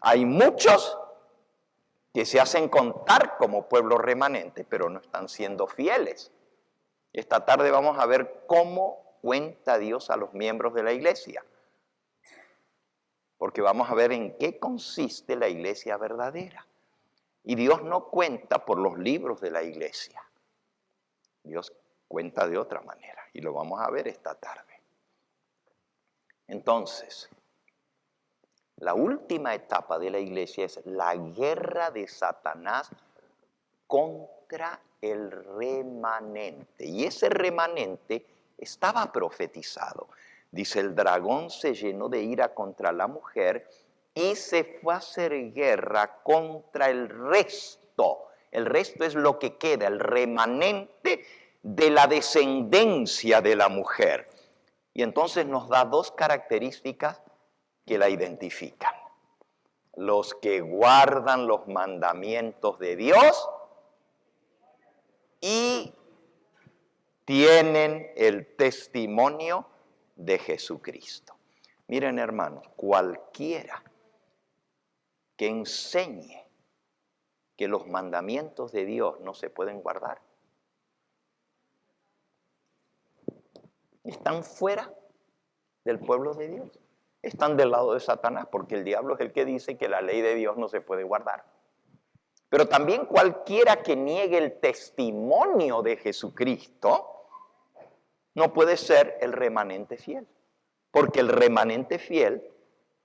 Hay muchos que se hacen contar como pueblo remanente, pero no están siendo fieles. Esta tarde vamos a ver cómo cuenta Dios a los miembros de la iglesia, porque vamos a ver en qué consiste la iglesia verdadera. Y Dios no cuenta por los libros de la iglesia. Dios cuenta de otra manera y lo vamos a ver esta tarde. Entonces, la última etapa de la iglesia es la guerra de Satanás contra el remanente. Y ese remanente estaba profetizado. Dice, el dragón se llenó de ira contra la mujer y se fue a hacer guerra contra el resto. El resto es lo que queda, el remanente de la descendencia de la mujer. Y entonces nos da dos características que la identifican. Los que guardan los mandamientos de Dios y tienen el testimonio de Jesucristo. Miren, hermanos, cualquiera que enseñe que los mandamientos de Dios no se pueden guardar, están fuera del pueblo de Dios. Están del lado de Satanás, porque el diablo es el que dice que la ley de Dios no se puede guardar. Pero también cualquiera que niegue el testimonio de Jesucristo no puede ser el remanente fiel. Porque el remanente fiel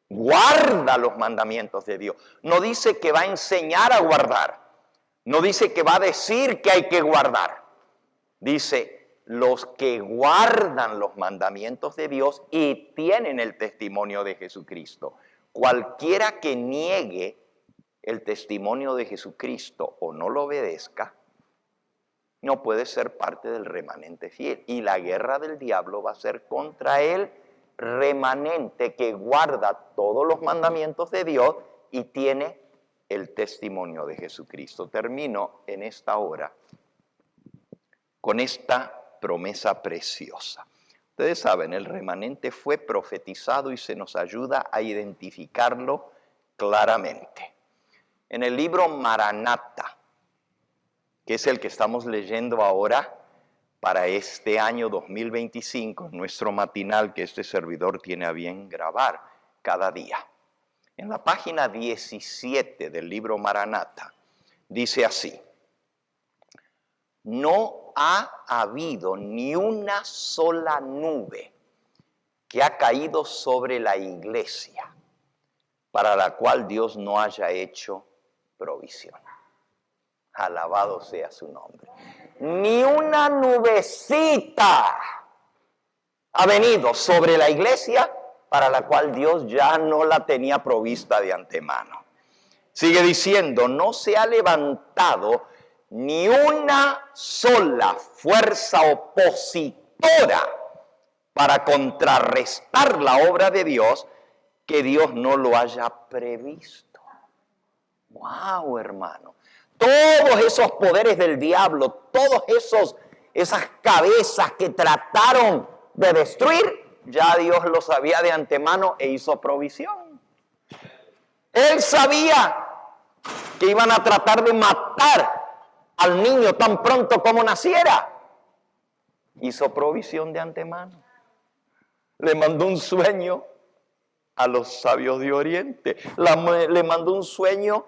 guarda los mandamientos de Dios. No dice que va a enseñar a guardar. No dice que va a decir que hay que guardar. Dice, los que guardan los mandamientos de Dios y tienen el testimonio de Jesucristo. Cualquiera que niegue el testimonio de Jesucristo o no lo obedezca, no puede ser parte del remanente fiel. Y la guerra del diablo va a ser contra el remanente que guarda todos los mandamientos de Dios y tiene el testimonio de Jesucristo. Termino en esta hora con esta promesa preciosa. Ustedes saben, el remanente fue profetizado y se nos ayuda a identificarlo claramente. En el libro Maranata, que es el que estamos leyendo ahora para este año 2025, nuestro matinal que este servidor tiene a bien grabar cada día. En la página 17 del libro Maranata, dice así: no ha habido ni una sola nube que ha caído sobre la iglesia para la cual Dios no haya hecho provisión. Alabado sea su nombre. Ni una nubecita ha venido sobre la iglesia para la cual Dios ya no la tenía provista de antemano. Sigue diciendo, no se ha levantado ni una sola fuerza opositora para contrarrestar la obra de Dios que Dios no lo haya previsto. ¡Wow, hermano! Todos esos poderes del diablo, esas cabezas que trataron de destruir, ya Dios lo sabía de antemano e hizo provisión. Él sabía que iban a tratar de matar al niño tan pronto como naciera. Hizo provisión de antemano. Le mandó un sueño a los sabios de Oriente. Le mandó un sueño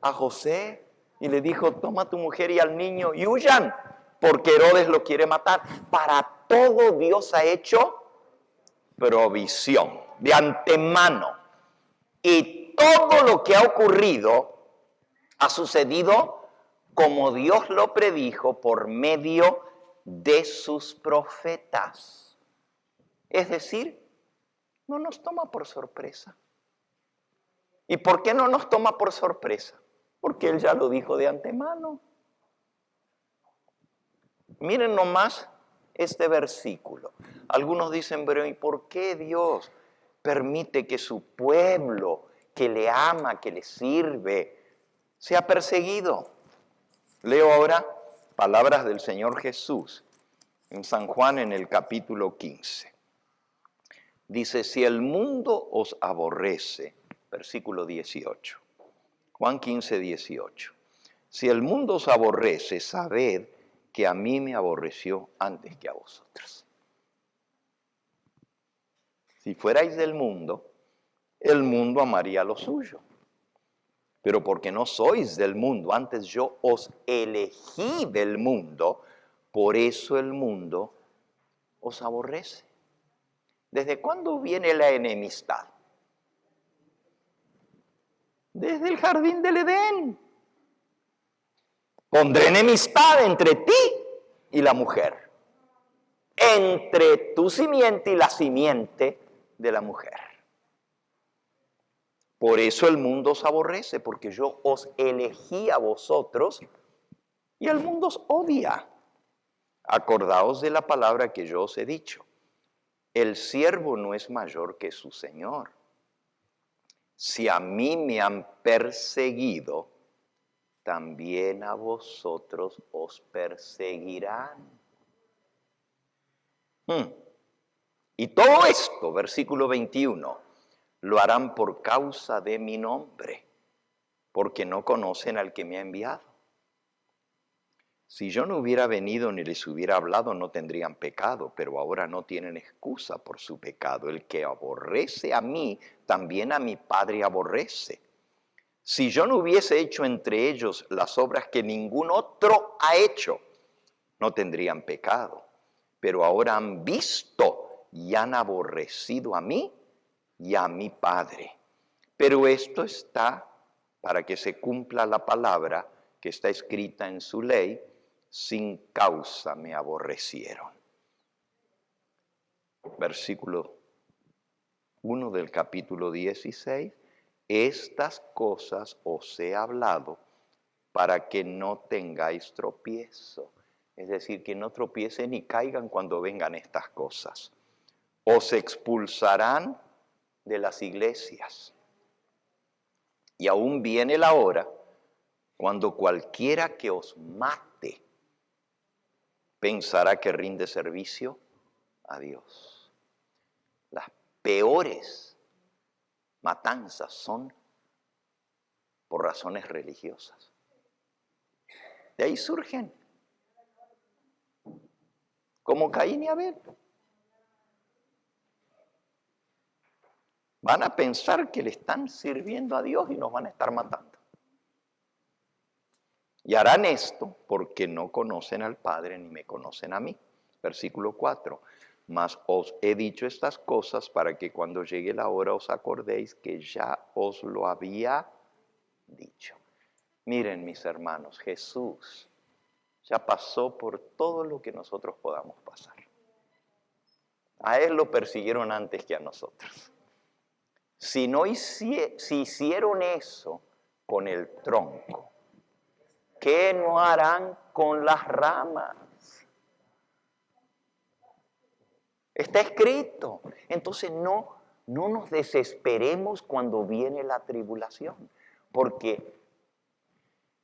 a José y le dijo, toma a tu mujer y al niño y huyan, porque Herodes lo quiere matar. Para todo Dios ha hecho provisión de antemano. Y todo lo que ha ocurrido ha sucedido como Dios lo predijo por medio de sus profetas. Es decir, no nos toma por sorpresa. ¿Y por qué no nos toma por sorpresa? Porque Él ya lo dijo de antemano. Miren nomás este versículo. Algunos dicen, pero ¿y por qué Dios permite que su pueblo, que le ama, que le sirve, sea perseguido? Leo ahora palabras del Señor Jesús en San Juan en el capítulo 15. Dice, si el mundo os aborrece, versículo 18. Juan 15, 18. Si el mundo os aborrece, sabed que a mí me aborreció antes que a vosotros. Si fuerais del mundo, el mundo amaría lo suyo. Pero porque no sois del mundo, antes yo os elegí del mundo, Por eso el mundo os aborrece. ¿Desde cuándo viene la enemistad? Desde el jardín del Edén. Pondré enemistad entre ti y la mujer, entre tu simiente y la simiente de la mujer. Por eso el mundo os aborrece, porque yo os elegí a vosotros y el mundo os odia. Acordaos de la palabra que yo os he dicho. El siervo no es mayor que su señor. Si a mí me han perseguido, también a vosotros os perseguirán. Y todo esto, versículo 21, lo harán por causa de mi nombre, porque no conocen al que me ha enviado. Si yo no hubiera venido ni les hubiera hablado, no tendrían pecado, pero ahora no tienen excusa por su pecado. El que aborrece a mí, también a mi Padre aborrece. Si yo no hubiese hecho entre ellos las obras que ningún otro ha hecho, no tendrían pecado. Pero ahora han visto y han aborrecido a mí y a mi Padre. Pero esto está para que se cumpla la palabra que está escrita en su ley: sin causa me aborrecieron. Versículo 1 del capítulo 16. Estas cosas os he hablado para que no tengáis tropiezo. Es decir, que no tropiecen ni caigan cuando vengan estas cosas. Os expulsarán de las iglesias. Y aún viene la hora cuando cualquiera que os mate pensará que rinde servicio a Dios. Las peores matanzas son por razones religiosas. De ahí surgen, como Caín y Abel. Van a pensar que le están sirviendo a Dios y nos van a estar matando. Y harán esto porque no conocen al Padre ni me conocen a mí. Versículo 4. Mas os he dicho estas cosas para que cuando llegue la hora os acordéis que ya os lo había dicho. Miren, mis hermanos, Jesús ya pasó por todo lo que nosotros podamos pasar. A Él lo persiguieron antes que a nosotros. Si hicieron eso con el tronco, ¿qué no harán con las ramas? Está escrito. Entonces no nos desesperemos cuando viene la tribulación, porque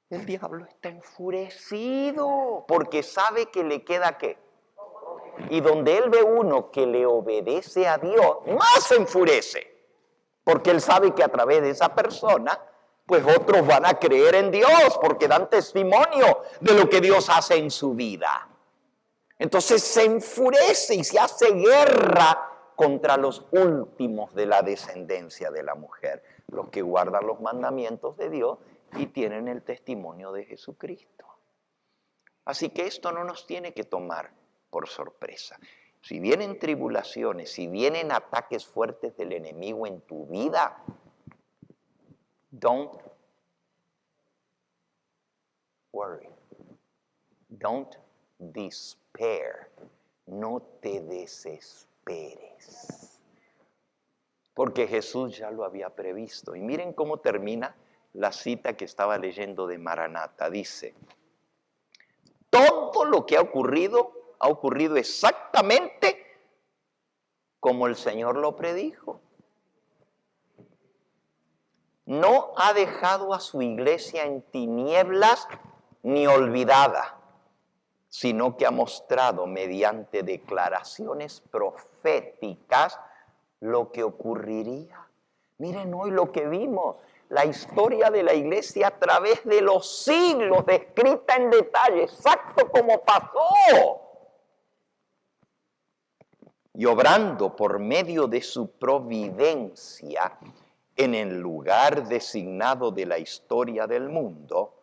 el diablo está enfurecido, porque sabe que le queda ¿qué? Y donde él ve uno que le obedece a Dios, más se enfurece, porque él sabe que a través de esa persona, pues otros van a creer en Dios, porque dan testimonio de lo que Dios hace en su vida. Entonces se enfurece y se hace guerra contra los últimos de la descendencia de la mujer, los que guardan los mandamientos de Dios y tienen el testimonio de Jesucristo. Así que esto no nos tiene que tomar por sorpresa. Si vienen tribulaciones, si vienen ataques fuertes del enemigo en tu vida, don't worry. Don't despair. No te desesperes. Porque Jesús ya lo había previsto. Y miren cómo termina la cita que estaba leyendo de Maranatha. Dice, todo lo que ha ocurrido exactamente como el Señor lo predijo. No ha dejado a su iglesia en tinieblas ni olvidada, sino que ha mostrado mediante declaraciones proféticas lo que ocurriría. Miren hoy lo que vimos, la historia de la iglesia a través de los siglos, descrita en detalle, exacto como pasó. Y obrando por medio de su providencia en el lugar designado de la historia del mundo,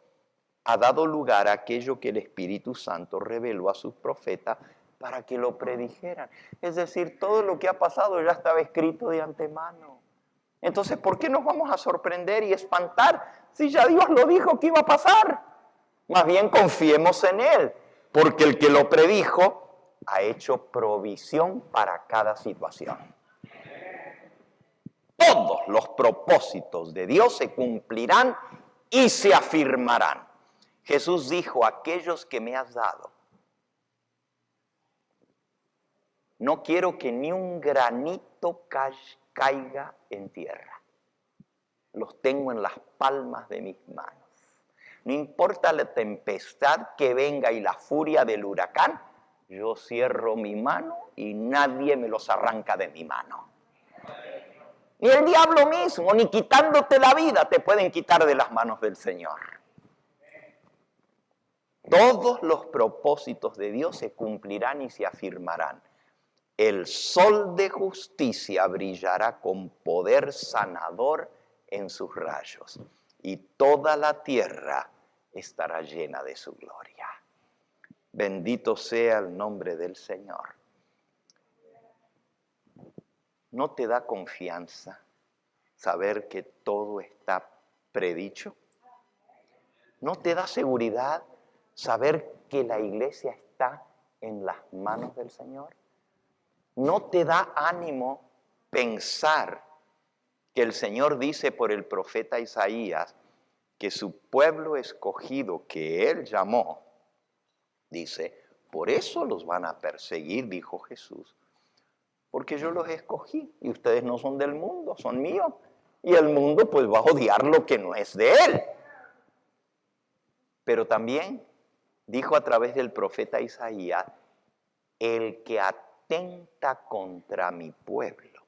ha dado lugar a aquello que el Espíritu Santo reveló a sus profetas para que lo predijeran. Es decir, todo lo que ha pasado ya estaba escrito de antemano. Entonces, ¿por qué nos vamos a sorprender y espantar si ya Dios lo dijo que iba a pasar? Más bien confiemos en Él, porque el que lo predijo ha hecho provisión para cada situación. Todos los propósitos de Dios se cumplirán y se afirmarán. Jesús dijo: aquellos que me has dado, no quiero que ni un granito caiga en tierra. Los tengo en las palmas de mis manos. No importa la tempestad que venga y la furia del huracán, yo cierro mi mano y nadie me los arranca de mi mano. Ni el diablo mismo, ni quitándote la vida, te pueden quitar de las manos del Señor. Todos los propósitos de Dios se cumplirán y se afirmarán. El sol de justicia brillará con poder sanador en sus rayos, y toda la tierra estará llena de su gloria. Bendito sea el nombre del Señor. ¿No te da confianza saber que todo está predicho? ¿No te da seguridad saber que la iglesia está en las manos del Señor? ¿No te da ánimo pensar que el Señor dice por el profeta Isaías que su pueblo escogido que Él llamó, dice, por eso los van a perseguir, dijo Jesús, porque yo los escogí y ustedes no son del mundo, son míos, y el mundo pues va a odiar lo que no es de Él. Pero también dijo a través del profeta Isaías, el que atenta contra mi pueblo,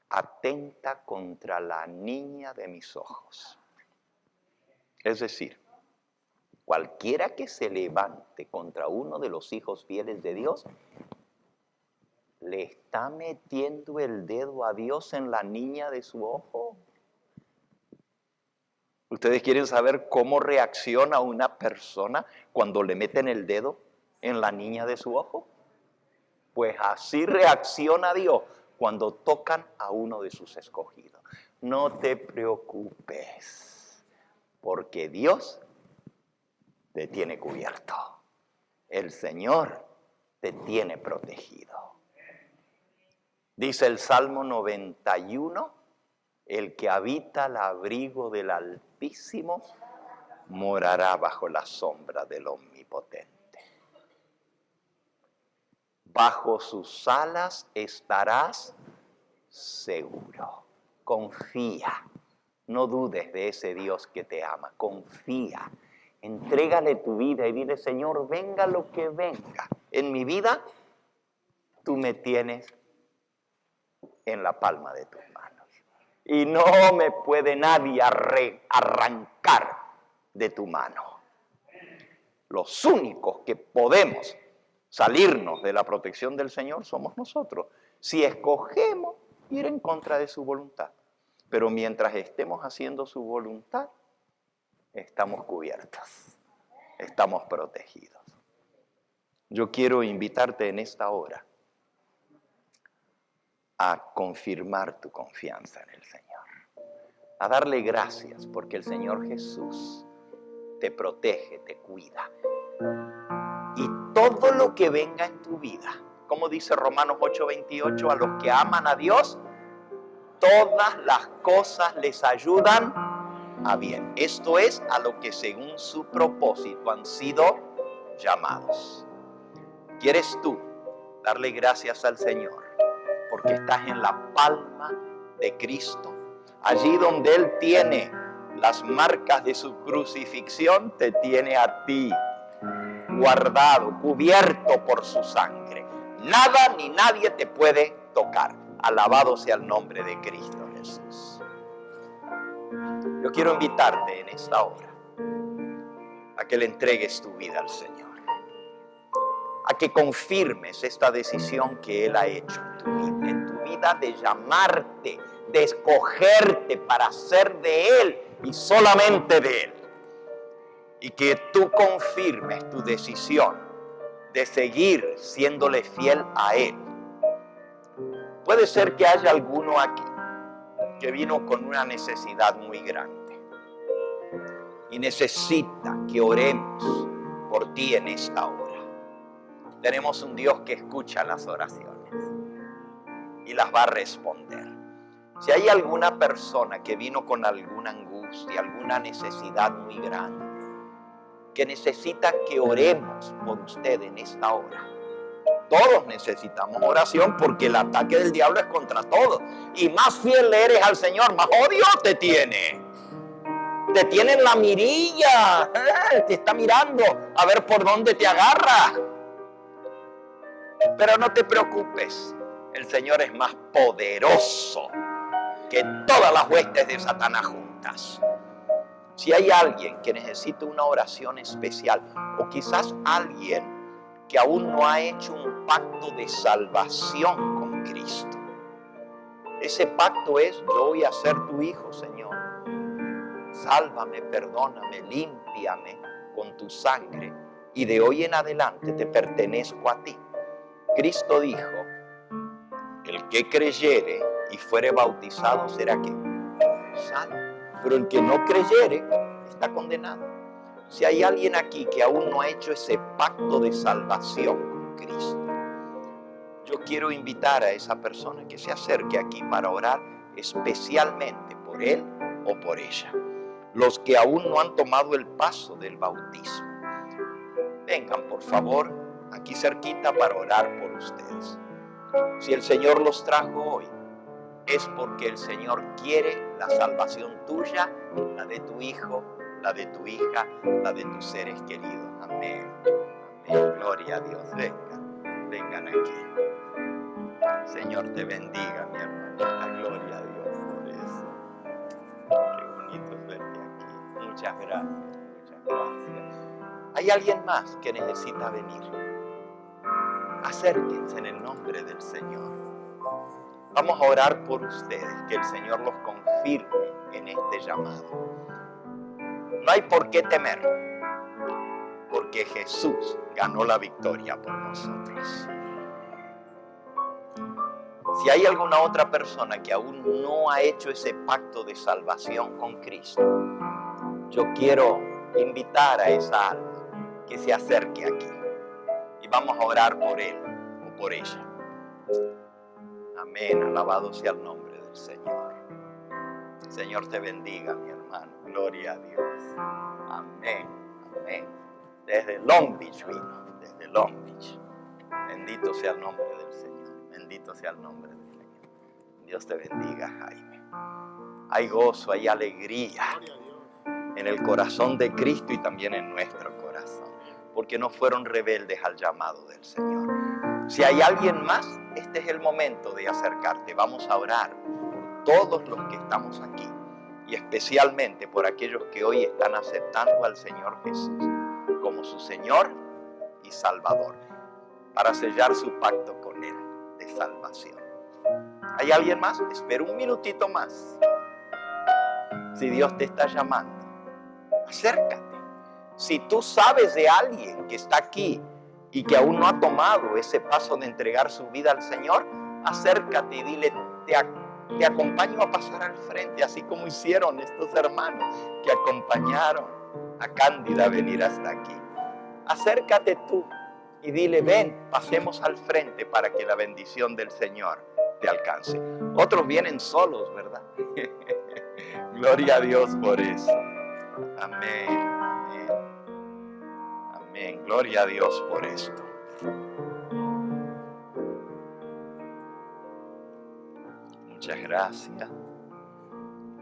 atenta contra la niña de mis ojos. Es decir, cualquiera que se levante contra uno de los hijos fieles de Dios, le está metiendo el dedo a Dios en la niña de su ojo. ¿Ustedes quieren saber cómo reacciona una persona cuando le meten el dedo en la niña de su ojo? Pues así reacciona Dios cuando tocan a uno de sus escogidos. No te preocupes, porque Dios te tiene cubierto. El Señor te tiene protegido. Dice el Salmo 91, el que habita al abrigo del Altísimo morará bajo la sombra del Omnipotente. Bajo sus alas estarás seguro. Confía. No dudes de ese Dios que te ama. Confía. Entrégale tu vida y dile, Señor, venga lo que venga. En mi vida, tú me tienes en la palma de tus manos. Y no me puede nadie arrancar de tu mano. Los únicos que podemos salirnos de la protección del Señor somos nosotros, si escogemos ir en contra de su voluntad. Pero mientras estemos haciendo su voluntad, estamos cubiertos, estamos protegidos. Yo quiero invitarte en esta hora a confirmar tu confianza en el Señor, a darle gracias porque el Señor Jesús te protege, te cuida. Y todo lo que venga en tu vida, como dice Romanos 8:28, a los que aman a Dios, todas las cosas les ayudan a bien. Esto es a lo que según su propósito han sido llamados. ¿Quieres tú darle gracias al Señor porque estás en la palma de Cristo? Allí donde Él tiene las marcas de su crucifixión, te tiene a ti guardado, cubierto por su sangre. Nada ni nadie te puede tocar. Alabado sea el nombre de Cristo Jesús. Yo quiero invitarte en esta hora a que le entregues tu vida al Señor, a que confirmes esta decisión que Él ha hecho en tu vida de llamarte, de escogerte para ser de Él y solamente de Él. y que tú confirmes tu decisión de seguir siéndole fiel a Él. Puede ser que haya alguno aquí que vino con una necesidad muy grande y necesita que oremos por ti en esta hora. Tenemos un Dios que escucha las oraciones y las va a responder. Si hay alguna persona que vino con alguna angustia, alguna necesidad muy grande, que necesita que oremos por usted en esta hora. Todos necesitamos oración porque el ataque del diablo es contra todos. Y más fiel eres al Señor, más odio te tiene. Te tiene en la mirilla. Te está mirando a ver por dónde te agarra. Pero no te preocupes. El Señor es más poderoso que todas las huestes de Satanás juntas. Si hay alguien que necesita una oración especial, o quizás alguien que aún no ha hecho un pacto de salvación con Cristo. Ese pacto es: yo voy a ser tu hijo, Señor. Sálvame, perdóname, límpiame con tu sangre y de hoy en adelante te pertenezco a ti. Cristo dijo: el que creyere y fuere bautizado será ¿qué? Salvo. Pero el que no creyere está condenado. Si hay alguien aquí que aún no ha hecho ese pacto de salvación con Cristo, yo quiero invitar a esa persona que se acerque aquí para orar especialmente por él o por ella. Los que aún no han tomado el paso del bautismo, vengan por favor aquí cerquita para orar por ustedes. Si el Señor los trajo hoy, es porque el Señor quiere la salvación tuya, la de tu hijo, la de tu hija, la de tus seres queridos. Amén. Amén. Gloria a Dios. Vengan aquí. Señor te bendiga, mi hermanita. Gloria a Dios por eso. Qué bonito es verte aquí. Muchas gracias. Muchas gracias. ¿Hay alguien más que necesita venir? Acérquense en el nombre del Señor. Vamos a orar por ustedes, que el Señor los confirme en este llamado. No hay por qué temer, porque Jesús ganó la victoria por nosotros. Si hay alguna otra persona que aún no ha hecho ese pacto de salvación con Cristo, yo quiero invitar a esa alma que se acerque aquí y vamos a orar por él o por ella. Amén, alabado sea el nombre del Señor. Señor te bendiga, mi hermano. Gloria a Dios. Amén, amén. Desde Long Beach vino, desde Long Beach. Bendito sea el nombre del Señor. Bendito sea el nombre del Señor. Dios te bendiga, Jaime. Hay gozo, hay alegría en el corazón de Cristo y también en nuestro corazón, porque no fueron rebeldes al llamado del Señor. Si hay alguien más, este es el momento de acercarte. Vamos a orar por todos los que estamos aquí y especialmente por aquellos que hoy están aceptando al Señor Jesús como su Señor y Salvador para sellar su pacto con Él de salvación. ¿Hay alguien más? Espera un minutito más. Si Dios te está llamando, acércate. Si tú sabes de alguien que está aquí y que aún no ha tomado ese paso de entregar su vida al Señor, acércate y dile: te acompaño a pasar al frente, así como hicieron estos hermanos que acompañaron a Cándida a venir hasta aquí. Acércate tú y dile: ven, pasemos al frente para que la bendición del Señor te alcance. Otros vienen solos, ¿verdad? Gloria a Dios por eso. Amén. Amén. Gloria a Dios por esto. Muchas gracias.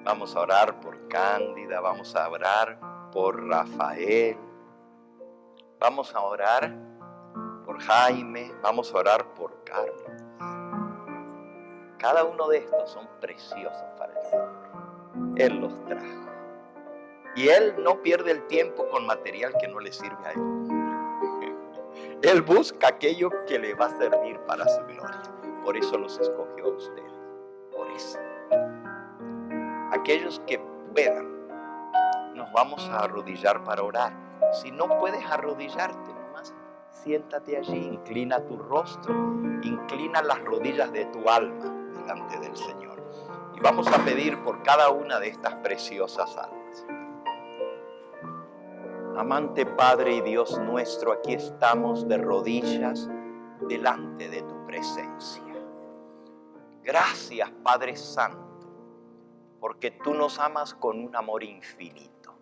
Vamos a orar por Cándida, vamos a orar por Rafael, vamos a orar por Jaime, vamos a orar por Carlos. Cada uno de estos son preciosos para el Señor. Él los trajo. Y Él no pierde el tiempo con material que no le sirve a Él. Él busca aquello que le va a servir para su gloria. Por eso los escogió a ustedes. Por eso. Aquellos que puedan nos vamos a arrodillar para orar. Si no puedes arrodillarte, nomás siéntate allí, inclina tu rostro, inclina las rodillas de tu alma delante del Señor. Y vamos a pedir por cada una de estas preciosas almas. Amante Padre y Dios nuestro, aquí estamos de rodillas delante de tu presencia. Gracias, Padre Santo, porque tú nos amas con un amor infinito.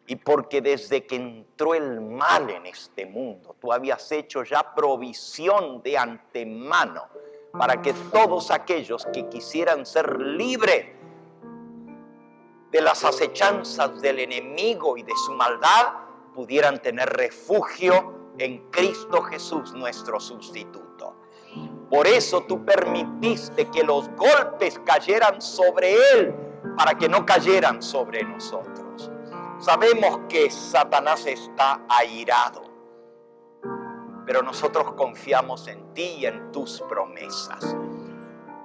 Y porque desde que entró el mal en este mundo, tú habías hecho ya provisión de antemano para que todos aquellos que quisieran ser libres de las acechanzas del enemigo y de su maldad, pudieran tener refugio en Cristo Jesús, nuestro sustituto. Por eso tú permitiste que los golpes cayeran sobre Él, para que no cayeran sobre nosotros. Sabemos que Satanás está airado, pero nosotros confiamos en ti y en tus promesas.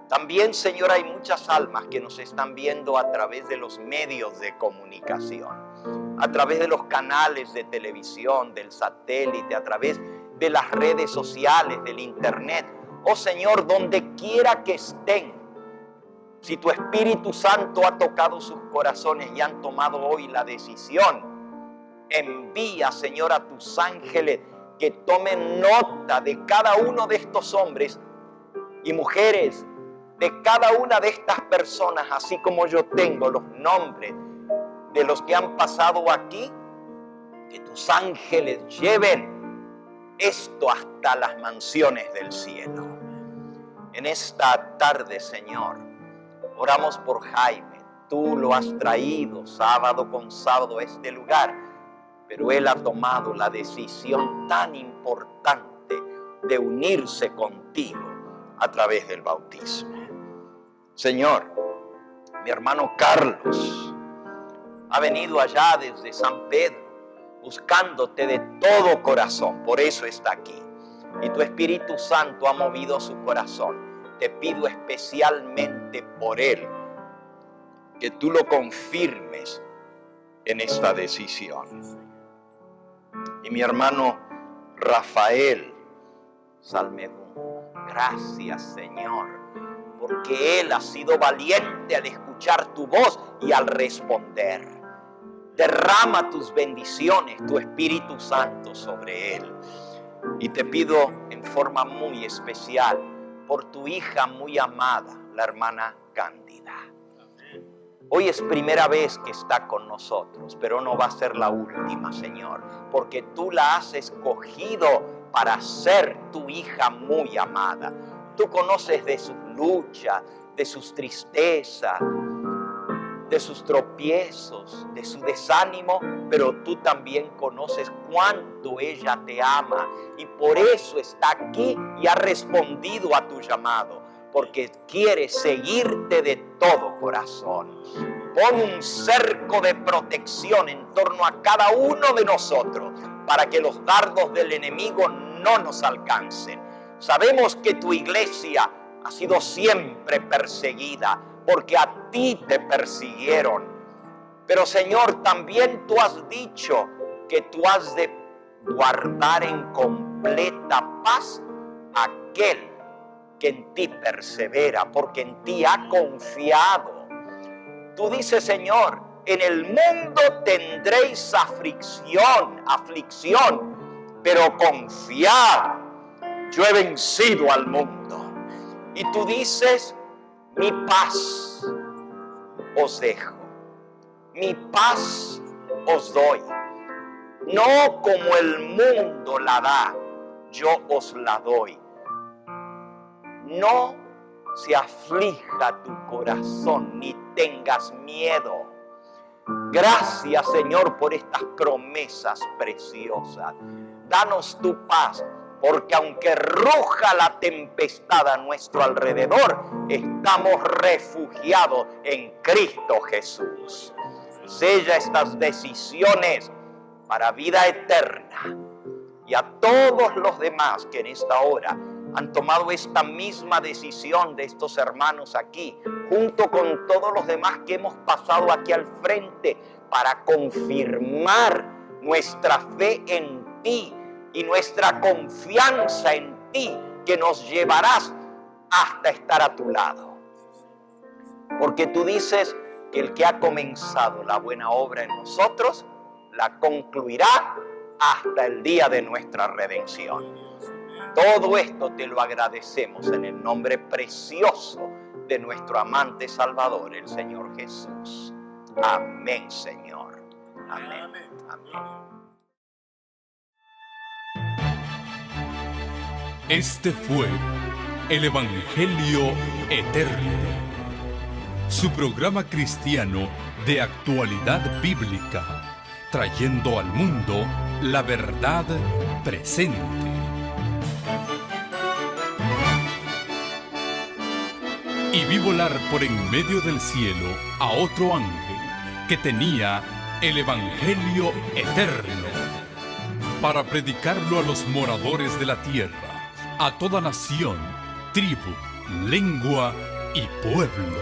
También, Señor, hay muchas almas que nos están viendo a través de los medios de comunicación, a través de los canales de televisión, del satélite, a través de las redes sociales, del internet. Oh Señor, donde quiera que estén, si tu Espíritu Santo ha tocado sus corazones y han tomado hoy la decisión, envía, Señor, a tus ángeles que tomen nota de cada uno de estos hombres y mujeres, de cada una de estas personas, así como yo tengo los nombres de los que han pasado aquí, que tus ángeles lleven esto hasta las mansiones del cielo. En esta tarde, Señor, oramos por Jaime. Tú lo has traído sábado con sábado a este lugar, pero él ha tomado la decisión tan importante de unirse contigo a través del bautismo. Señor, mi hermano Carlos ha venido allá desde San Pedro buscándote de todo corazón, por eso está aquí. Y tu Espíritu Santo ha movido su corazón. Te pido especialmente por él que tú lo confirmes en esta decisión. Y mi hermano Rafael Salmedún, gracias, Señor, porque él ha sido valiente al escuchar tu voz y al responder. Derrama tus bendiciones, tu Espíritu Santo sobre él. Y te pido en forma muy especial por tu hija muy amada, la hermana Cándida. Hoy es primera vez que está con nosotros, pero no va a ser la última, Señor, porque tú la has escogido para ser tu hija muy amada. Tú conoces de sus luchas, de sus tristezas, de sus tropiezos, de su desánimo, pero tú también conoces cuánto ella te ama y por eso está aquí y ha respondido a tu llamado, porque quiere seguirte de todo corazón. Pon un cerco de protección en torno a cada uno de nosotros para que los dardos del enemigo no nos alcancen. Sabemos que tu iglesia ha sido siempre perseguida porque a ti te persiguieron. Pero Señor, también tú has dicho que tú has de guardar en completa paz aquel que en ti persevera, porque en ti ha confiado. Tú dices, Señor, en el mundo tendréis aflicción, pero confiad, yo he vencido al mundo. Y tú dices, mi paz os dejo, mi paz os doy. No como el mundo la da, yo os la doy. No se aflija tu corazón ni tengas miedo. Gracias, Señor, por estas promesas preciosas. Danos tu paz, porque aunque ruja la tempestad a nuestro alrededor, estamos refugiados en Cristo Jesús. Sella estas decisiones para vida eterna. Y a todos los demás que en esta hora han tomado esta misma decisión de estos hermanos aquí, junto con todos los demás que hemos pasado aquí al frente, para confirmar nuestra fe en ti y nuestra confianza en ti, que nos llevarás hasta estar a tu lado. Porque tú dices que el que ha comenzado la buena obra en nosotros, la concluirá hasta el día de nuestra redención. Todo esto te lo agradecemos en el nombre precioso de nuestro amante Salvador, el Señor Jesús. Amén, Señor. Amén. Amén. Este fue el Evangelio Eterno, su programa cristiano de actualidad bíblica, trayendo al mundo la verdad presente. Y vi volar por en medio del cielo a otro ángel que tenía el Evangelio Eterno, para predicarlo a los moradores de la tierra, a toda nación, tribu, lengua y pueblo.